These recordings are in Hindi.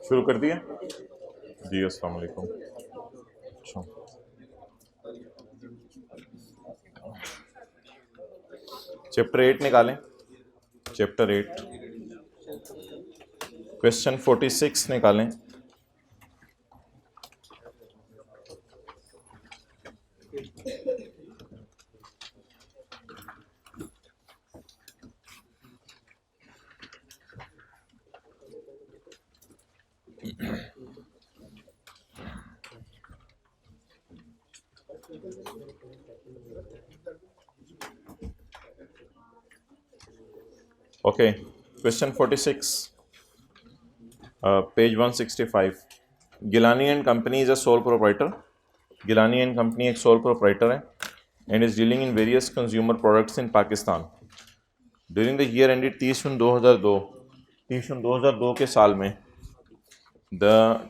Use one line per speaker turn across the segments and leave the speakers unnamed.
शुरू कर दिया जी। अस्सलाम वालेकुम। अच्छा, चैप्टर 8 निकालें। चैप्टर 8 क्वेश्चन 46 निकालें। Okay, question 46, page 165। Gilani and company is a sole proprietor. Gilani and company एक सोल प्रोप्राइटर है and is dealing in various consumer products in Pakistan. During the year ended 30 जून 2002, 30 जून 2002 के साल में the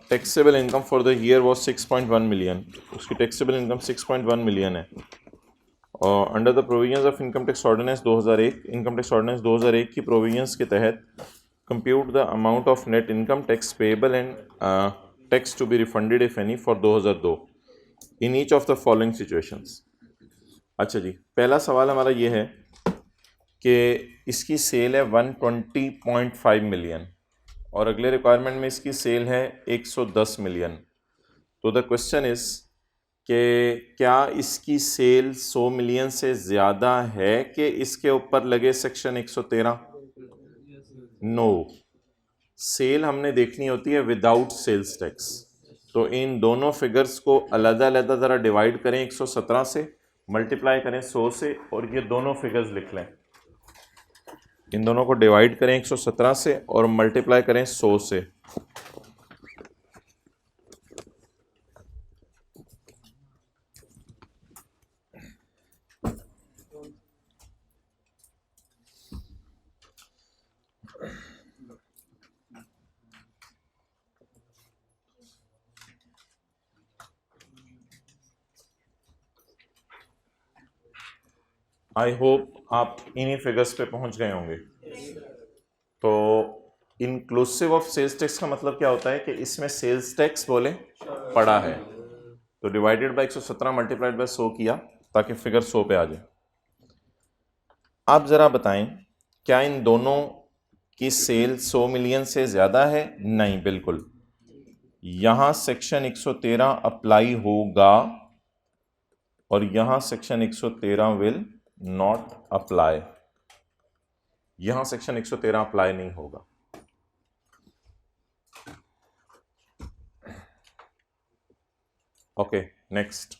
taxable income for the year was 6.1 million. उसकी टैक्सेबल इनकम 6.1 मिलियन है। और under the provisions of income tax ordinance 2001, income tax ordinance 2001 की प्रोविजंस के तहत compute the amount of net income tax payable and tax to be refunded if any for 2002 in each of the following situations. अच्छा जी, पहला सवाल हमारा ये है कि इसकी सेल है 120.5 मिलियन और अगले रिक्वायरमेंट में इसकी सेल है 110 मिलियन। तो द क्वेश्चन इज कि क्या इसकी सेल 100 मिलियन से ज़्यादा है कि इसके ऊपर लगे सेक्शन 113? नो, सेल हमने देखनी होती है विदाउट सेल्स टैक्स। तो इन दोनों फिगर्स को अलग-अलग ज़रा डिवाइड करें 117 से, मल्टीप्लाई करें 100 से और ये दोनों फिगर्स लिख लें। इन दोनों को डिवाइड करें 117 से और मल्टीप्लाई करें 100 से। आई होप आप इन्हीं फिगर्स पे पहुंच गए होंगे। तो इंक्लूसिव ऑफ सेल्स टैक्स का मतलब क्या होता है कि इसमें सेल्स टैक्स बोले पड़ा है। तो डिवाइडेड बाय 117 मल्टीप्लाइड बाय 100 किया ताकि फिगर 100 पे आ जाए। आप ज़रा बताएं, क्या इन दोनों की सेल 100 मिलियन से ज़्यादा है? नहीं, बिल्कुल। यहाँ सेक्शन 113 अप्लाई होगा और यहाँ सेक्शन 113 विल नॉट अप्लाई। यहाँ सेक्शन 113 अप्लाई नहीं होगा। Okay, next.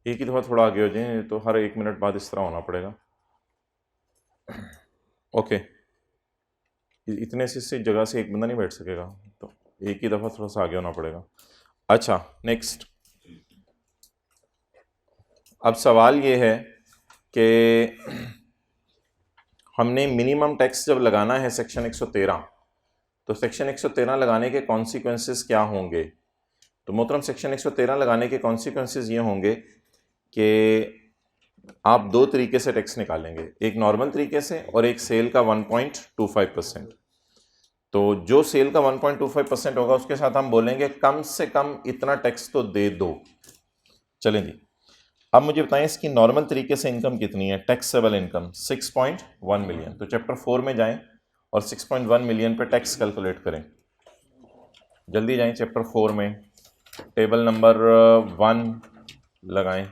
एक ही दफ़ा थोड़ा आगे हो जाए तो हर 1 मिनट बाद इस तरह होना पड़ेगा। ओके, इतने से जगह से एक बंदा नहीं बैठ सकेगा, तो एक ही दफ़ा थोड़ा सा आगे होना पड़ेगा। अच्छा, नेक्स्ट। अब सवाल ये है कि हमने मिनिमम टैक्स जब लगाना है सेक्शन 113, तो सेक्शन 113 लगाने के कॉन्सिक्वेंसेस क्या होंगे? तो मोहतरम, सेक्शन 113 लगाने के कॉन्सिक्वेंसेस ये होंगे कि आप दो तरीके से टैक्स निकालेंगे, एक नॉर्मल तरीके से और एक सेल का 1.25%। तो जो सेल का 1.25% होगा उसके साथ हम बोलेंगे कम से कम इतना टैक्स तो दे दो। चलें जी, अब मुझे बताएं इसकी नॉर्मल तरीके से इनकम कितनी है? Taxable income 6.1 million. तो चैप्टर 4 में जाएं और 6.1 मिलियन पे टैक्स कैलकुलेट करें। जल्दी जाएं चैप्टर 4 में, टेबल नंबर 1 लगाएं।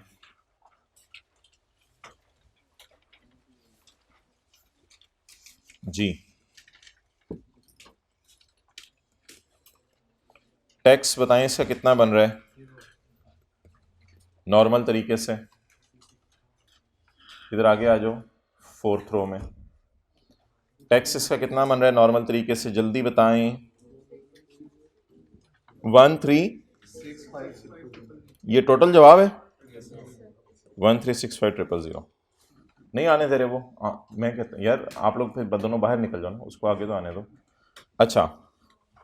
जी, टैक्स बताएं इसका कितना बन रहा है नॉर्मल तरीके से। इधर आगे आ जाओ, 4th रो में टैक्स इसका कितना बन रहा है नॉर्मल तरीके से, जल्दी बताएं। 1365, ये टोटल जवाब है। 1365,000 नहीं आने दे रहे वो। मैं कहता यार आप लोग फिर दोनों बाहर निकल जाओ ना, उसको आगे तो आने दो। अच्छा,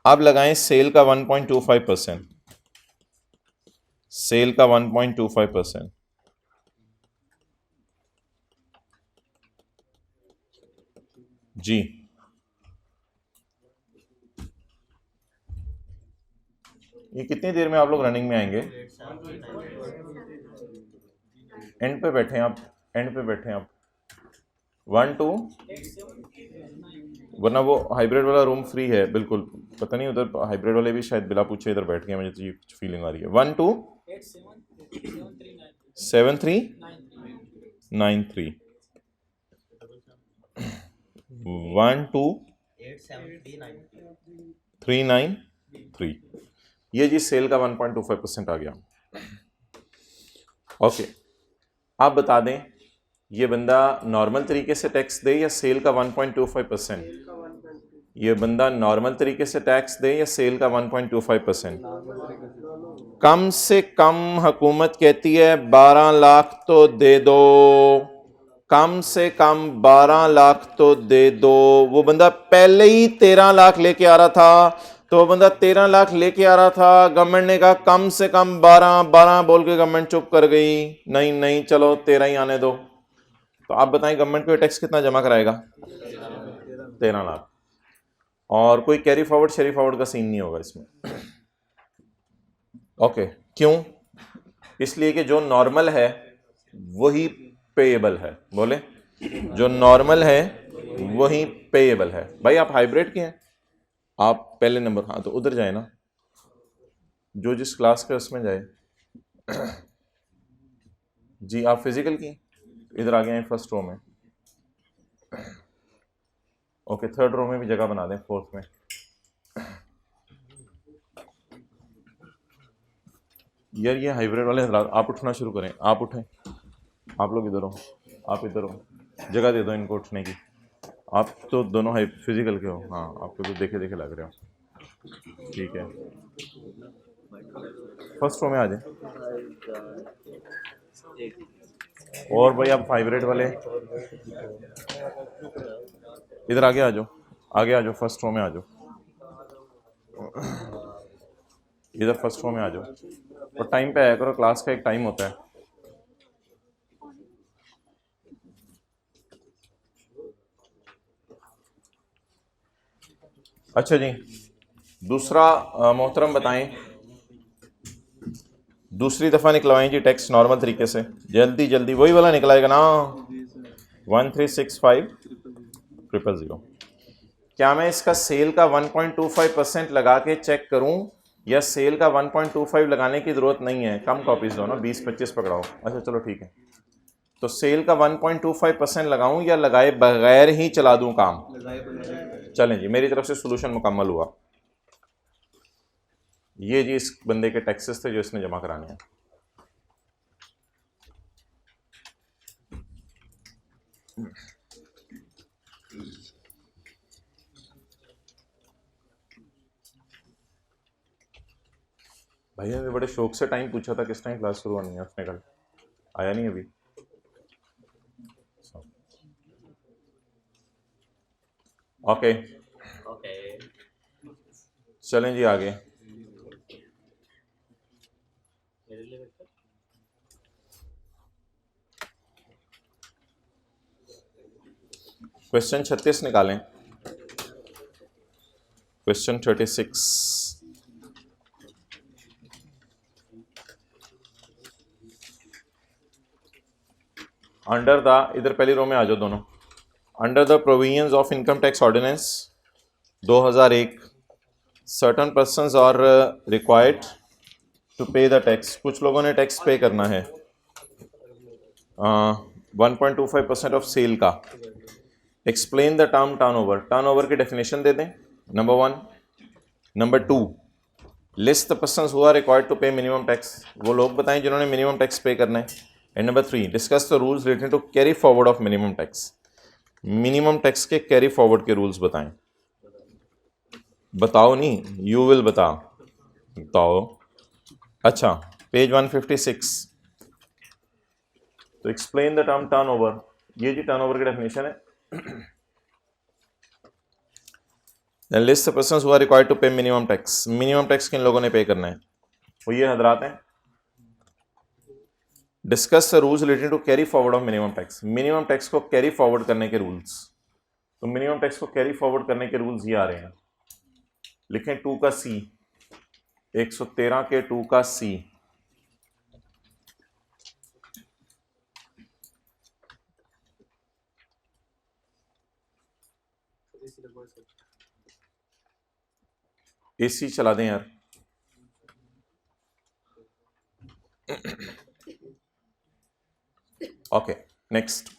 अब लगाएं सेल का 1.25%, सेल का 1.25%। जी ये कितनी देर में आप लोग रनिंग में आएंगे? एंड पे बैठे हैं आप, एंड पे बैठे हैं आप। 1 2, वरना वो हाइब्रिड वाला रूम फ्री है बिल्कुल। पता नहीं उधर हाइब्रिड वाले भी शायद बिला पूछे इधर बैठ गए, मुझे तो ये फीलिंग आ रही है। 1 2 7 3 9 3 1 2 3 9 3। ये जी सेल का 1.25% आ गया। ओके आप बता दें ये बंदा नॉर्मल तरीके से टैक्स दे या सेल का 1.25%? ये बंदा नॉर्मल तरीके से टैक्स दे या सेल का 1.25%? कम से कम हुकूमत कहती है 12 लाख तो दे दो, कम से कम 12 लाख तो दे दो। वो बंदा पहले ही 13 लाख लेके आ रहा था, तो वो बंदा 13 लाख लेके आ रहा था, गवर्नमेंट ने कहा कम से कम 12 बोल के गवर्नमेंट चुप कर गई, नहीं नहीं चलो 13 ही आने दो। तो आप बताएं गवर्नमेंट को टैक्स कितना जमा कराएगा? 13 लाख। और कोई कैरी फॉरवर्ड शेरी फॉरवर्ड का सीन नहीं होगा इसमें। ओके क्यों? इसलिए कि जो नॉर्मल है वही पेएबल है। बोले जो नॉर्मल है वही पेएबल है। भाई आप हाइब्रिड के हैं, आप पहले नंबर, हाँ तो उधर जाए ना, जो जिस क्लास के उसमें जाए। जी आप फिजिकल की, इधर आ गए हैं फर्स्ट रो में। ओके थर्ड रो में भी जगह बना दें, फोर्थ में। यार ये हाइब्रिड वाले हजरात आप उठना शुरू करें, आप उठें, आप लोग इधर हो, आप इधर हो, जगह दे दो इनको उठने की। आप तो दोनों हाई फिजिकल के हो, हाँ आपको तो देखे देखे लग रहे हो। ठीक है फर्स्ट रो में आ जाए। और भाई आप हाइब्रिड वाले इधर आगे आ जाओ, आगे आ जाओ, फर्स्ट रो में आ जाओ, इधर फर्स्ट रो में आ जाओ। और टाइम पे आया करो, क्लास का एक टाइम होता है। अच्छा जी दूसरा मोहतरम बताएं, दूसरी दफ़ा निकलवाएं जी टैक्स नॉर्मल तरीके से, जल्दी जल्दी वही वाला निकलाएगा ना, 1365,000। क्या मैं इसका सेल का 1.25% लगा के चेक करूं या सेल का 1.25 लगाने की ज़रूरत नहीं है? कम कॉपीज दो ना, 20-25 पकड़ाओ। अच्छा चलो ठीक है, तो सेल का 1.25% लगाऊं या लगाए बगैर ही चला दूं काम? चलें जी मेरी तरफ से सोल्यूशन मुकम्मल हुआ। ये जी इस बंदे के टैक्सेस थे जो इसने जमा कराने हैं। भैया ने बड़े शौक से टाइम पूछा था किस टाइम क्लास शुरू होनी है, उसने कल आया नहीं अभी। ओके चलें जी आगे। क्वेश्चन 36 निकालें। क्वेश्चन 36 अंडर द, इधर पहली रो में आ जाओ दोनों। Under the provisions of income tax ordinance 2001 certain persons are required to pay the tax. कुछ लोगों ने टैक्स पे करना है 1.25% ऑफ सेल का। Explain the term turnover. Turnover की डेफिनेशन दे दें number 1। Number 2 list the persons who are required to pay minimum tax. वो लोग बताएं जिन्होंने मिनिमम टैक्स पे करना है। And number 3 discuss the rules related to carry forward of minimum tax. Minimum tax के कैरी फॉरवर्ड के रूल्स बताएं। बताओ नहीं, यू विल बताओ। अच्छा पेज 156, तो एक्सप्लेन द टर्म टर्नओवर। ये जी टर्नओवर की डेफिनेशन है। Then list the persons who are required to pay minimum tax. Minimum tax किन लोगों ने पे करना है? वो ये हजरात हैं. Discuss the rules relating to carry forward of minimum tax. Minimum tax को carry forward करने के rules. तो minimum tax को carry forward करने के rules ये आ रहे हैं. लिखें 2 का C, 113 के 2 का C. AC चला दें यार. Okay, next.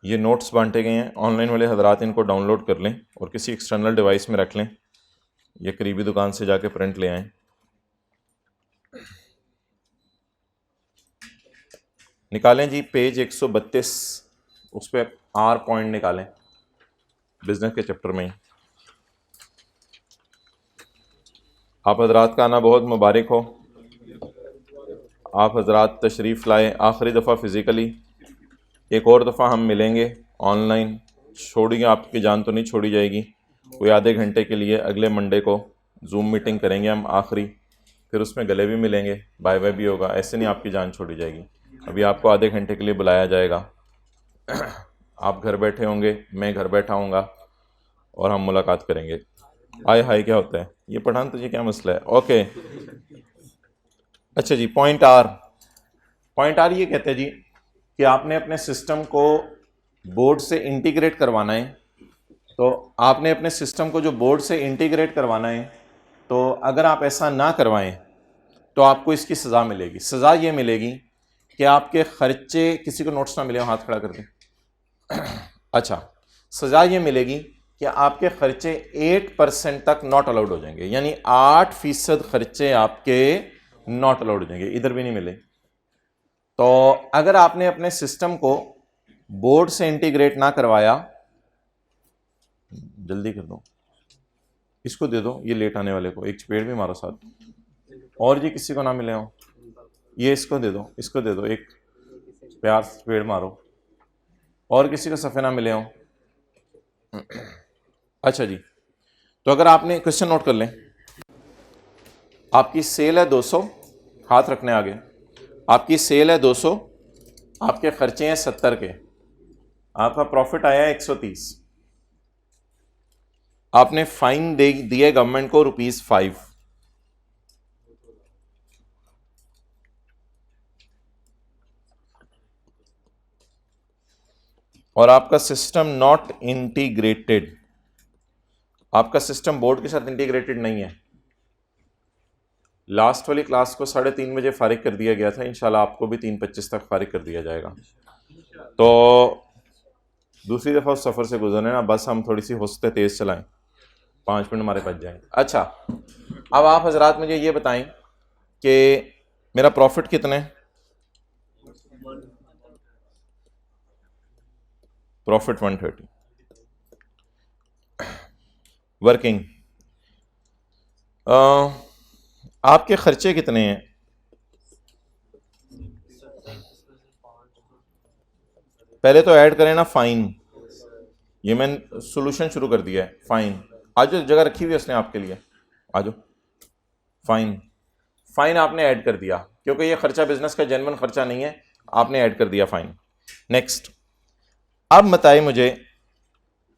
ये नोट्स बांटे गए हैं. ऑनलाइन वाले हजरात इनको डाउनलोड कर लें और किसी एक्सटर्नल डिवाइस में रख लें. ये करीबी दुकान से जाके प्रिंट ले आएं. निकालें जी पेज 132, उस पर R पॉइंट निकालें बिजनेस के चैप्टर में. आप हजरात का आना बहुत मुबारक हो. आप हजरात तशरीफ़ लाए. आखिरी दफ़ा फ़िज़िकली, एक और दफ़ा हम मिलेंगे ऑनलाइन. छोड़िए, आपकी जान तो नहीं छोड़ी जाएगी. कोई आधे घंटे के लिए अगले मंडे को जूम मीटिंग करेंगे हम आखिरी. फिर उसमें गले भी मिलेंगे, बाय बाय भी होगा. ऐसे नहीं आपकी जान छोड़ी जाएगी. अभी आपको आधे घंटे के लिए बुलाया जाएगा. आप घर बैठे होंगे, मैं घर बैठा हूँगा और हम मुलाकात करेंगे. आए हाय क्या होता है ये पठान, तुझे क्या मसला है? ओके, अच्छा जी. पॉइंट आर ये कहते हैं जी कि आपने अपने सिस्टम को बोर्ड से इंटीग्रेट करवाना है. तो आपने अपने सिस्टम को जो बोर्ड से इंटीग्रेट करवाना है, तो अगर आप ऐसा ना करवाएं तो आपको इसकी सज़ा मिलेगी. सज़ा ये मिलेगी कि आपके खर्चे, किसी को नोट्स ना मिले हाथ खड़ा कर दें. अच्छा, सज़ा ये मिलेगी कि आपके खर्चे 8% तक नॉट अलाउड हो जाएंगे. यानी 8% खर्चे आपके नॉट अलाउड हो जाएंगे, इधर भी नहीं मिले. तो अगर आपने अपने सिस्टम को बोर्ड से इंटीग्रेट ना करवाया, जल्दी कर दो, इसको दे दो, ये लेट आने वाले को एक चपेट भी मारो साथ. और ये किसी को ना मिले हो, ये इसको दे दो, एक प्यार से चपेट मारो. और किसी को सफ़े ना मिले हो. अच्छा जी, तो अगर आपने क्वेश्चन नोट कर लें. आपकी सेल है 200, हाथ रखने आगे. आपकी सेल है 200, आपके खर्चे हैं 70 के, आपका प्रॉफिट आया है 130. आपने फाइन दिए गवर्नमेंट को ₹5. और आपका सिस्टम नॉट इंटीग्रेटेड, आपका सिस्टम बोर्ड के साथ इंटीग्रेटेड नहीं है. लास्ट वाली क्लास को 3:30 बजे फारिग कर दिया गया था. इंशाल्लाह आपको भी 3:25 तक फारिग कर दिया जाएगा. तो दूसरी दफ़ा उस सफ़र से गुजरने ना, बस हम थोड़ी सी होस्ते तेज़ चलाएं, 5 मिनट हमारे बच जाएंगे. अच्छा, अब आप हजरात मुझे ये बताएं कि मेरा प्रॉफिट कितना है? प्रॉफिट 130. वर्किंग, आपके खर्चे कितने हैं? पहले तो ऐड करें ना फाइन. ये मैंने सॉल्यूशन शुरू कर दिया है. फाइन आज जगह रखी हुई है उसने आपके लिए, आ जाओ. फाइन आपने ऐड कर दिया, क्योंकि ये खर्चा बिजनेस का जेन्युइन खर्चा नहीं है, आपने ऐड कर दिया फाइन. नेक्स्ट, अब बताइए मुझे,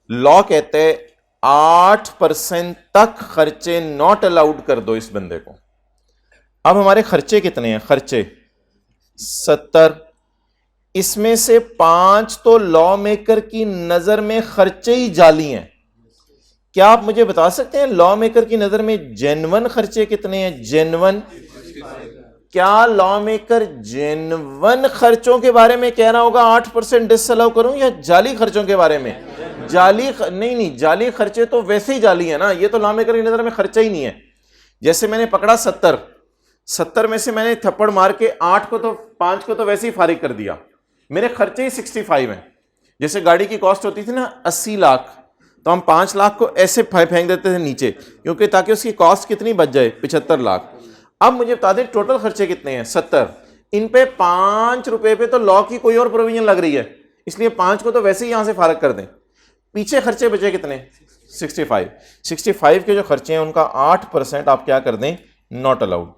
लॉ कहते हैं 8% तक खर्चे नॉट अलाउड कर दो इस बंदे को. अब हमारे खर्चे कितने हैं? खर्चे 70. इसमें से 5 तो लॉ मेकर की नजर में खर्चे ही जाली हैं. क्या आप मुझे बता सकते हैं लॉ मेकर की नजर में जेन्युइन खर्चे कितने हैं? जेन्युइन, क्या लॉ मेकर जेन्युइन खर्चों के बारे में कह रहा होगा 8% डिसअलाउ करूं, या जाली खर्चों के बारे में? नहीं, जाली खर्चे तो वैसे ही जाली है ना. ये तो लॉ मेकर की नजर में खर्चा ही नहीं है. जैसे मैंने पकड़ा 70 में से मैंने थप्पड़ मार के 5 को तो वैसे ही फारिग कर दिया, मेरे खर्चे ही 65 हैं. जैसे गाड़ी की कॉस्ट होती थी ना 80 लाख, तो हम 5 लाख को ऐसे फेंक देते थे नीचे, क्योंकि ताकि उसकी कॉस्ट कितनी बच जाए, 75 लाख. अब मुझे बता दें टोटल खर्चे कितने हैं? 70. इन पे 5 रुपए पे तो लॉ की कोई और प्रोविजन लग रही है. इसलिए 5 को तो वैसे ही यहां से फारग कर दें। पीछे खर्चे बचे कितने? 65। 65 के जो खर्चे हैं उनका 8% आप क्या कर दें? Not allowed.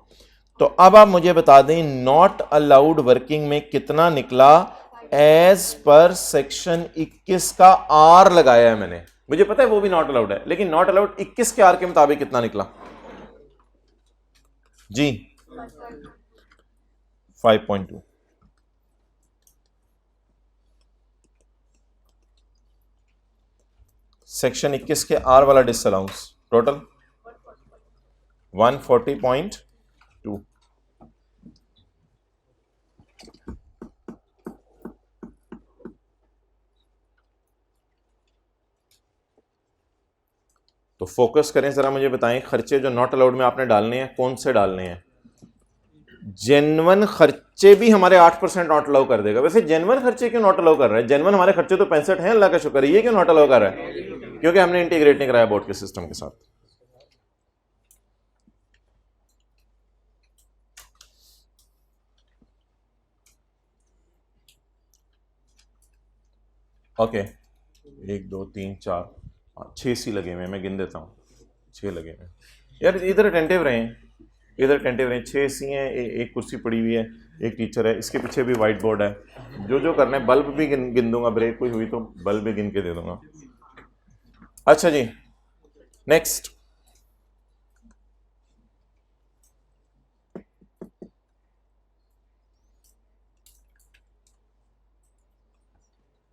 तो अब आप मुझे बता दें नॉट अलाउड वर्किंग में कितना निकला एज पर सेक्शन 21 का आर लगाया है मैंने। मुझे पता है वो भी नॉट अलाउड है, लेकिन नॉट अलाउड 21 के आर के मुताबिक कितना निकला जी? 5.2। सेक्शन 21 के आर वाला डिसअलाउंस टोटल 140.2। तो फोकस करें जरा, मुझे बताएं खर्चे जो नॉट अलाउड में आपने डालने हैं कौन से डालने हैं? जेन्युइन खर्चे भी हमारे 8% नॉट अलाउ कर देगा। वैसे जेन्युइन खर्चे क्यों नॉट अलाउ कर रहा है? जेन्युइन हमारे खर्चे तो 65 हैं, अल्लाह का शुक्र है। ये क्यों नॉट अलाउ कर रहा है? क्योंकि हमने इंटीग्रेट नहीं कराया बोर्ड के सिस्टम के साथ। ओके 1 2 3 4 6 सी लगे हुए, मैं गिन देता हूँ। 6 लगे हुए यार, इधर अटेंटिव रहें, इधर अटेंटिव रहें। 6 सी हैं, एक कुर्सी पड़ी हुई है, एक टीचर है, इसके पीछे भी वाइट बोर्ड है। जो जो करना है, बल्ब भी गिन दूंगा, ब्रेक कोई हुई तो बल्ब भी गिन के दे दूंगा। अच्छा जी, next.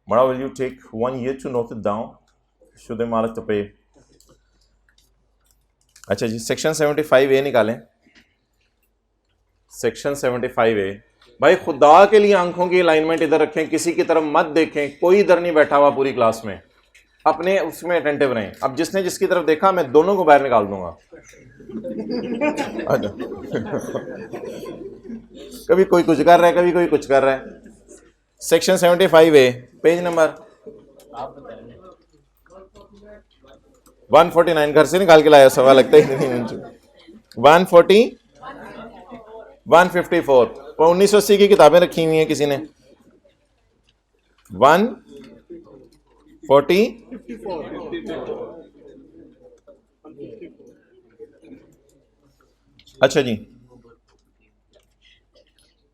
Mara, will you take 1 year to note it down? Should they mark the pay? अच्छा जी, सेक्शन 75A निकालें। सेक्शन 75A, भाई खुदा के लिए आंखों की अलाइनमेंट इधर रखें, किसी की तरफ मत देखें। कोई इधर नहीं बैठा हुआ पूरी क्लास में, अपने उसमें अटेंटिव रहें। अब जिसने जिसकी तरफ देखा मैं दोनों को बाहर निकाल दूंगा। कभी कोई कुछ कर रहा है, कभी कोई कुछ कर रहा है। सेक्शन 75A, पेज नंबर 149, घर से निकाल के लाया, सवाल लगता ही नहीं। 140 154, 1980 की किताबें रखी हुई हैं किसी ने? 140 अच्छा जी,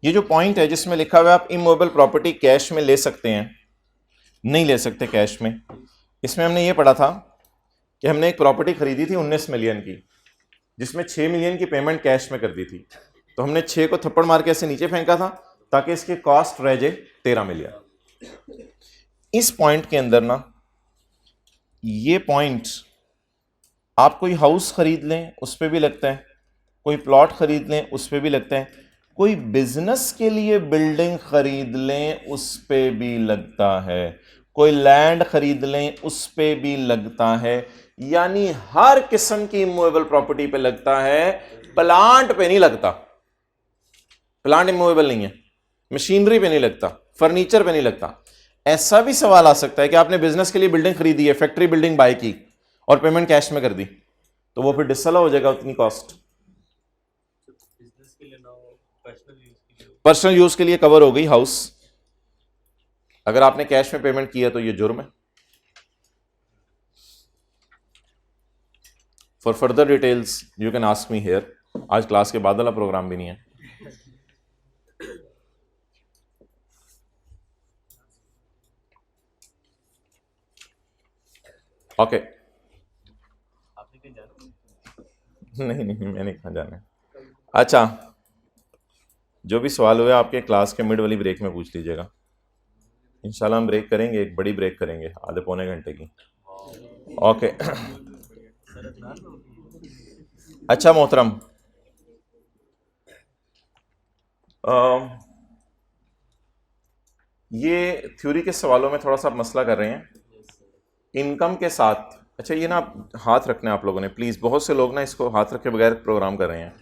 ये जो पॉइंट है जिसमें लिखा हुआ है आप इमूवेबल प्रॉपर्टी कैश में ले सकते हैं, नहीं ले सकते कैश में, इसमें हमने ये पढ़ा था कि हमने एक प्रॉपर्टी खरीदी थी 19 मिलियन की, जिसमें 6 मिलियन की पेमेंट कैश में कर दी थी। तो हमने 6 को थप्पड़ मार के ऐसे नीचे फेंका था ताकि इसके कॉस्ट रह जाए 13 मिलियन। इस पॉइंट के अंदर ना, ये पॉइंट आप कोई हाउस खरीद लें उस पर भी लगता है, कोई प्लॉट खरीद लें उस पर भी लगता है, कोई बिजनेस के लिए बिल्डिंग खरीद लें उस पे भी लगता है, कोई लैंड खरीद लें उस पे भी लगता है। यानी हर किस्म की इमूवेबल प्रॉपर्टी पे लगता है, प्लांट पे नहीं लगता। प्लांट इमूवेबल नहीं है, मशीनरी पे नहीं लगता, फर्नीचर पे नहीं लगता। ऐसा भी सवाल आ सकता है कि आपने बिजनेस के लिए बिल्डिंग खरीदी है, फैक्ट्री बिल्डिंग बाय की और पेमेंट कैश में कर दी, तो वो फिर डिसअलाउ हो जाएगा उतनी कॉस्ट। पर्सनल यूज के लिए कवर हो गई हाउस। अगर आपने कैश में पेमेंट किया तो ये जुर्म है। For further details you can ask me here. आज क्लास के बाद वाला प्रोग्राम भी नहीं है। ओके नहीं मैंने कहाँ जाना है। अच्छा, जो भी सवाल हुए आपके क्लास के मिड वाली ब्रेक में पूछ लीजिएगा। इंशाल्लाह हम ब्रेक करेंगे, एक बड़ी ब्रेक करेंगे आधे पौने घंटे की। ओके अच्छा मोहतरम, ये थ्योरी के सवालों में थोड़ा सा मसला कर रहे हैं इनकम के साथ। अच्छा ये ना हाथ रखना है आप लोगों ने प्लीज़, बहुत से लोग ना इसको हाथ रखे बगैर प्रोग्राम कर रहे हैं।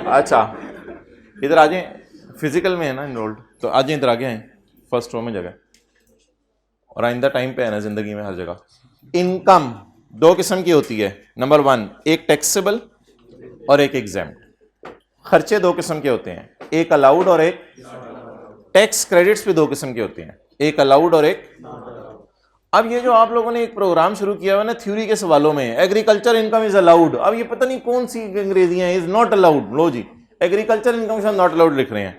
अच्छा इधर आ जाएं, फिजिकल में है ना इनरोल्ड, तो आ जाएं, इधर आगे आए, फर्स्ट रो में जगह। और आइंदा टाइम पे है ना जिंदगी में हर जगह। इनकम दो किस्म की होती है। नंबर 1, एक टैक्सेबल और एक एग्जेम्प्ट। खर्चे दो किस्म के होते हैं, एक अलाउड और एक टैक्स। क्रेडिट्स भी दो किस्म के होते हैं, एक अलाउड और एक। अब ये जो आप लोगों ने एक प्रोग्राम शुरू किया हुआ ना थ्योरी के सवालों में, एग्रीकल्चर इनकम इज अलाउड, अब ये पता नहीं कौन सी अंग्रेजियां, इज नॉट अलाउड। लो जी, agriculture income is not allowed लिख रहे हैं।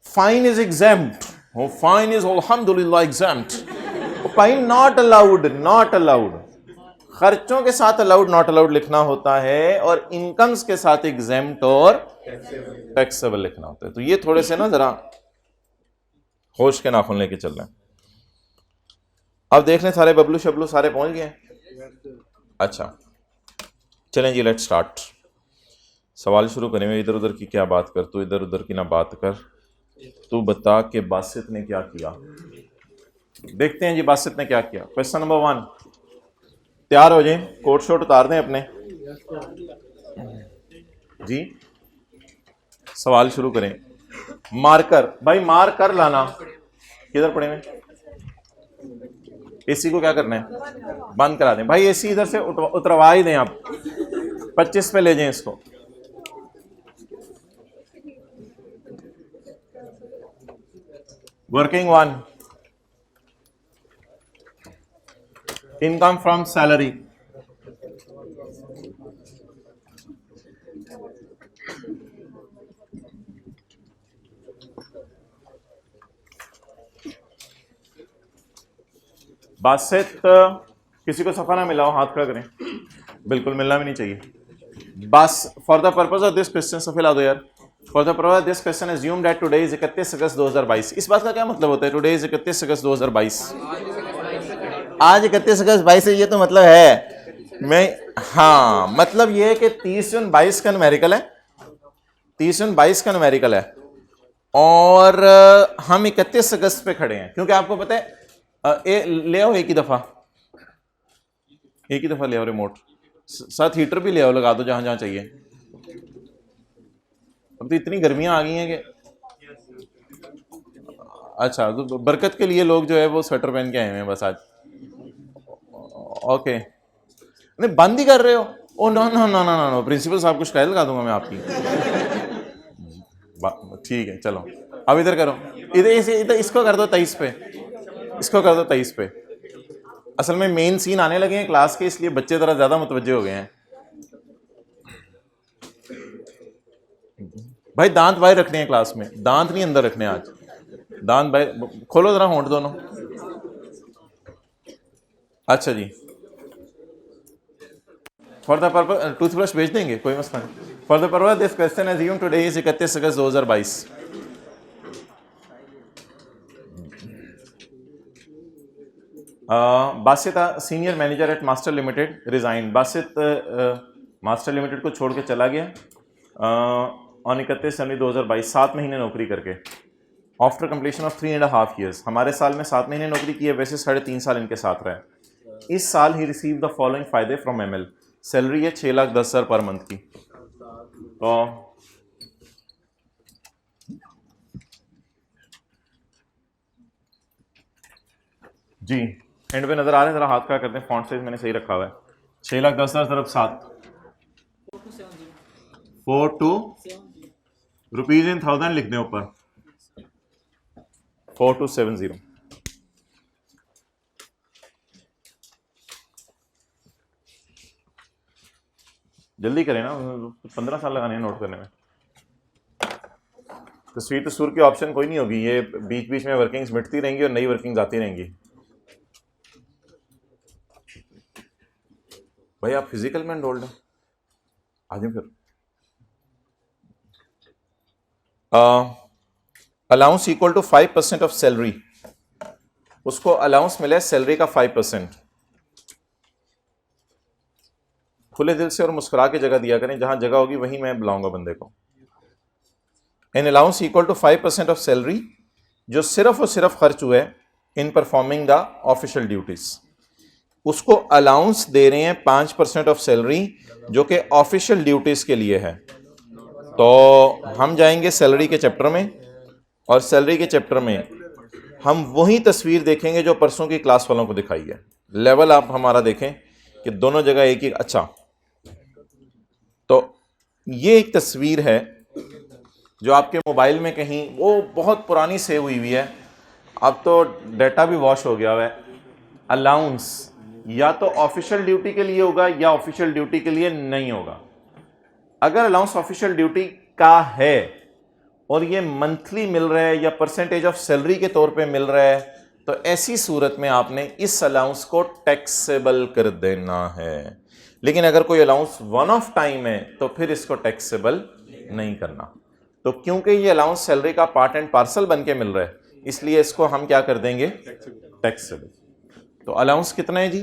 Fine is exempt, fine is अल्हम्दुलिल्लाह exempt. Fine not allowed, not allowed. खर्चों के साथ अलाउड नॉट अलाउड लिखना होता है, और इनकम्स के साथ एग्जाम्प्ट और टैक्सेबल लिखना होता है। तो ये थोड़े से ना जरा होश के नाखून लेके चल रहे हैं। अब देख लें सारे बबलू शबलू सारे पहुंच गए। अच्छा चलें जी, लेट स्टार्ट। सवाल शुरू करेंगे। इधर उधर की क्या बात कर, तू इधर उधर की ना बात कर, तू बता कि बासित ने क्या किया। देखते हैं जी बासित ने क्या किया। क्वेश्चन नंबर 1, तैयार हो जाए, कोट शोट उतार दें अपने जी। सवाल शुरू करें। मार्कर, भाई मार्कर लाना, किधर पड़े हुए? एसी को क्या करना है, बंद करा दें भाई। एसी इधर से उतरवा ही दें आप, 25 पे ले जाएं इसको। Working 1, income from salary. Basit, किसी को सफा ना मिला हो हाथ खड़ा करें, बिल्कुल मिलना भी नहीं चाहिए। बस for the purpose of this question सफे ला दो यार। For the purpose of this question assume that today is 31 अगस्त 2022। इस बात का क्या मतलब होता है, टुडे इज 31 अगस्त 2022? आज 31 अगस्त 22 है, ये तो मतलब है मैं, हाँ मतलब ये है कि 30 जून 22 का न्यूमेरिकल है, 30 जून 22 का न्यूमेरिकल है, और हम 31 अगस्त पे खड़े हैं। क्योंकि आपको पता है ले आओ एक ही दफा ले आओ रिमोट, साथ हीटर भी ले आओ, लगा दो जहां जहां चाहिए। अब तो इतनी गर्मियां आ गई हैं कि अच्छा, तो बरकत के लिए लोग जो है वो स्वेटर पहन के आए हुए हैं बस आज। ओके, नहीं बंद ही कर रहे हो? Oh no no no no no, principal साहब को शिकायत लगा दूंगा मैं आपकी। ठीक है चलो, अब इधर करो, इधर इसको कर दो 23 पे, इसको कर दो 23 पे। असल में मेन सीन आने लगे हैं क्लास के, इसलिए बच्चे जरा ज्यादा मुतवज्जे हो गए हैं। भाई दांत बाहर रखने हैं क्लास में, दांत नहीं अंदर रखने आज, दांत बाहर खोलो जरा, होंठ दोनों। अच्छा जी, फॉर द पर्पज टूथब्रश भेज देंगे, कोई मसला नहीं। For the purpose this question assume today is 31 August 2022। Basit senior manager eight master limited resign. Basit master limited को छोड़ के चला गया ऑन 31 जनवरी 2022, 7 महीने नौकरी करके। आफ्टर कंप्लीशन ऑफ 3.5 ईयर्स, हमारे साल में 7 महीने नौकरी की है, वैसे 3.5 साल इनके साथ रहे। इस साल ही रिसीव द फॉलोइंग फायदे फ्रॉम एमएल। सैलरी है 6,10,000 पर मंथ की। तो जी एंड पे नजर आ रहे हैं, जरा हाथ का करते हैं, फॉन्ट साइज मैंने सही रखा हुआ है। 6,10,000 तरफ 7, 42 रुपीज इन 1000 लिख दें ऊपर, 4270। जल्दी करें ना, 15 साल लगाने हैं नोट करने में। तस्वीर तस्वीर की ऑप्शन कोई नहीं होगी, ये बीच बीच में वर्किंग्स मिटती रहेंगी और नई वर्किंग्स आती रहेंगी। भाई आप फिजिकल में एनरोल्ड हैं, आ जाए फिर। Allowance equal to 5% of salary, उसको अलाउंस मिला है सैलरी का 5%। खुले दिल से और मुस्कुरा के जगह दिया करें, जहां जगह होगी वहीं मैं बुलाऊंगा बंदे को। An allowance equal to 5% of salary, जो सिर्फ और सिर्फ खर्च हुए in performing the official duties, उसको अलाउंस दे रहे हैं 5% ऑफ सैलरी, जो कि ऑफिशियल ड्यूटीज के लिए है। तो हम जाएंगे सैलरी के चैप्टर में, और सैलरी के चैप्टर में हम वही तस्वीर देखेंगे जो परसों की क्लास वालों को दिखाई है। लेवल आप हमारा देखें कि दोनों जगह एक ही। अच्छा, तो ये एक तस्वीर है जो आपके मोबाइल में कहीं वो बहुत पुरानी सेव हुई है, अब तो डाटा भी वॉश हो गया हुआ है। अलाउंस या तो ऑफिशियल ड्यूटी के लिए होगा या ऑफिशियल ड्यूटी के लिए नहीं होगा। अगर अलाउंस ऑफिशियल ड्यूटी का है और ये मंथली मिल रहा है या परसेंटेज ऑफ सैलरी के तौर पे मिल रहा है, तो ऐसी सूरत में आपने इस अलाउंस को टैक्सेबल कर देना है। लेकिन अगर कोई अलाउंस वन ऑफ टाइम है तो फिर इसको टैक्सेबल नहीं करना। तो क्योंकि ये अलाउंस सैलरी का पार्ट एंड पार्सल बन के मिल रहा है, इसलिए इसको हम क्या कर देंगे, टैक्सेबल। तो अलाउंस कितना है जी,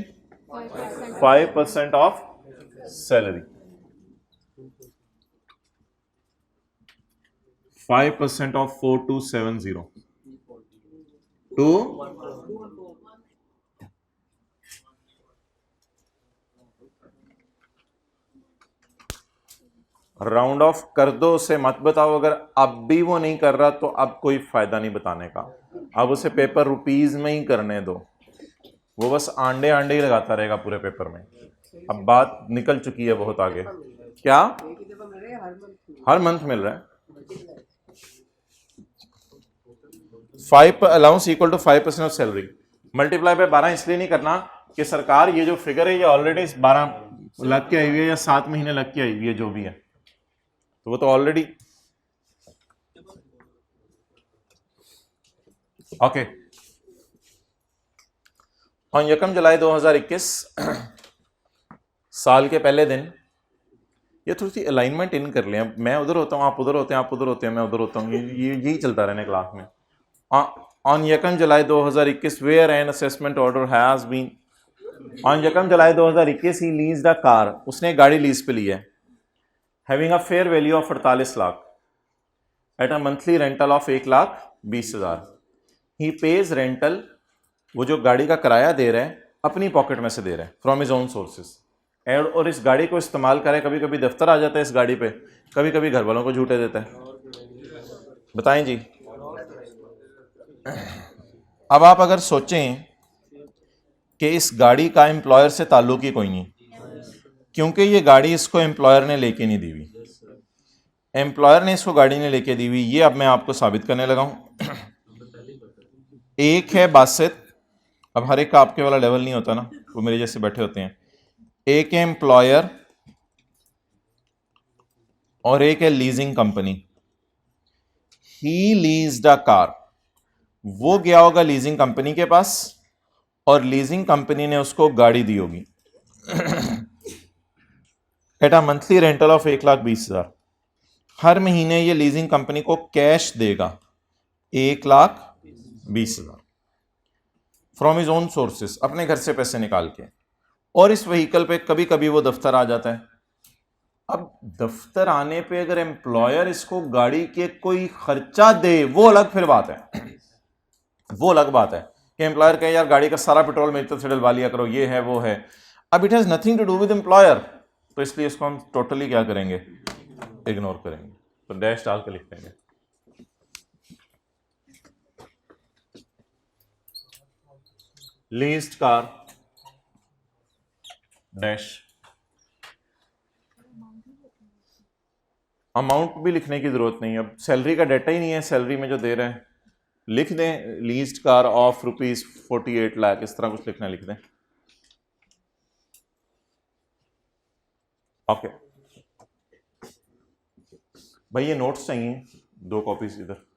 5% of salary, 5% of 4270 to round off कर दो, उसे मत बताओ। अगर अब भी वो नहीं कर रहा तो अब कोई फायदा नहीं बताने का, अब उसे पेपर रुपीज में ही करने दो, वो बस आंडे आंडे ही लगाता रहेगा पूरे पेपर में। अब बात निकल चुकी है बहुत आगे। क्या हर मंथ मिल रहा है? 5 allowance equal to 5% of salary, multiply by 12 इसलिए नहीं करना कि सरकार ये जो फिगर है ये ऑलरेडी 12 लग के आई हुई है या 7 महीने लग के आई हुई है, जो भी है, तो वो तो ऑलरेडी ओके। और यकम जुलाई 2021 साल के पहले दिन, ये थोड़ी सी अलाइनमेंट इन कर लें। मैं उधर होता हूँ, आप उधर होते हैं, आप उधर होते हैं, मैं उधर होता हूँ, ये यही चलता रहने क्लास में। ऑन यकम July 2021 where an assessment order has been, on यकम July 2021 he leased a car, उसने गाड़ी लीज पे ली है, having a fair value of 48 lakh eight a monthly rental of 1,20,000। He page rental, वो जो गाड़ी का किराया दे रहा है अपनी पॉकेट में से दे रहा है, फ्रॉम हिज ओन सोर्सेज। और इस गाड़ी को इस्तेमाल करे, कभी कभी दफ्तर आ जाता है इस गाड़ी पे, कभी कभी घर वालों को झूठे देता है। बताएं जी। अब आप अगर सोचें कि इस गाड़ी का एम्प्लॉयर से ताल्लुक ही कोई नहीं, क्योंकि ये गाड़ी इसको एम्प्लॉयर ने लेके नहीं दी हुई, एम्प्लॉयर ने इसको गाड़ी ने लेके दी हुई, ये अब मैं आपको साबित करने लगा हूं। एक है बासित, अब हर एक का आपके वाला लेवल नहीं होता ना, वो मेरे जैसे बैठे होते हैं। एक है एम्प्लॉयर और एक है leasing company. He leased a car, वो गया होगा लीजिंग कंपनी के पास और लीजिंग कंपनी ने उसको गाड़ी दी होगी eight a monthly rental of 1,20,000। हर महीने ये लीजिंग कंपनी को कैश देगा 1,20,000 फ्रॉम हिज ओन सोर्सेस, अपने घर से पैसे निकाल के। और इस व्हीकल पे कभी कभी वो दफ्तर आ जाता है। अब दफ्तर आने पे अगर एम्प्लॉयर इसको गाड़ी के कोई खर्चा दे, वो अलग फिर बात है, वो अलग बात है कि एम्प्लॉयर कहे यार गाड़ी का सारा पेट्रोल मेरी तरफ से डलवा लिया करो, ये है वो है। अब it has nothing to do with employer, तो इसलिए इसको हम टोटली क्या करेंगे, इग्नोर करेंगे। तो डैश डाल के लिख देंगे। लीज्ड कार डैश, अमाउंट भी लिखने की जरूरत नहीं है, अब सैलरी का डाटा ही नहीं है, सैलरी में जो दे रहे हैं लिख दें, लीज्ड कार ऑफ ₹48 लाख, इस तरह कुछ लिखना लिख दें। ओके भाई, ये नोट्स चाहिए 2 कॉपीज इधर।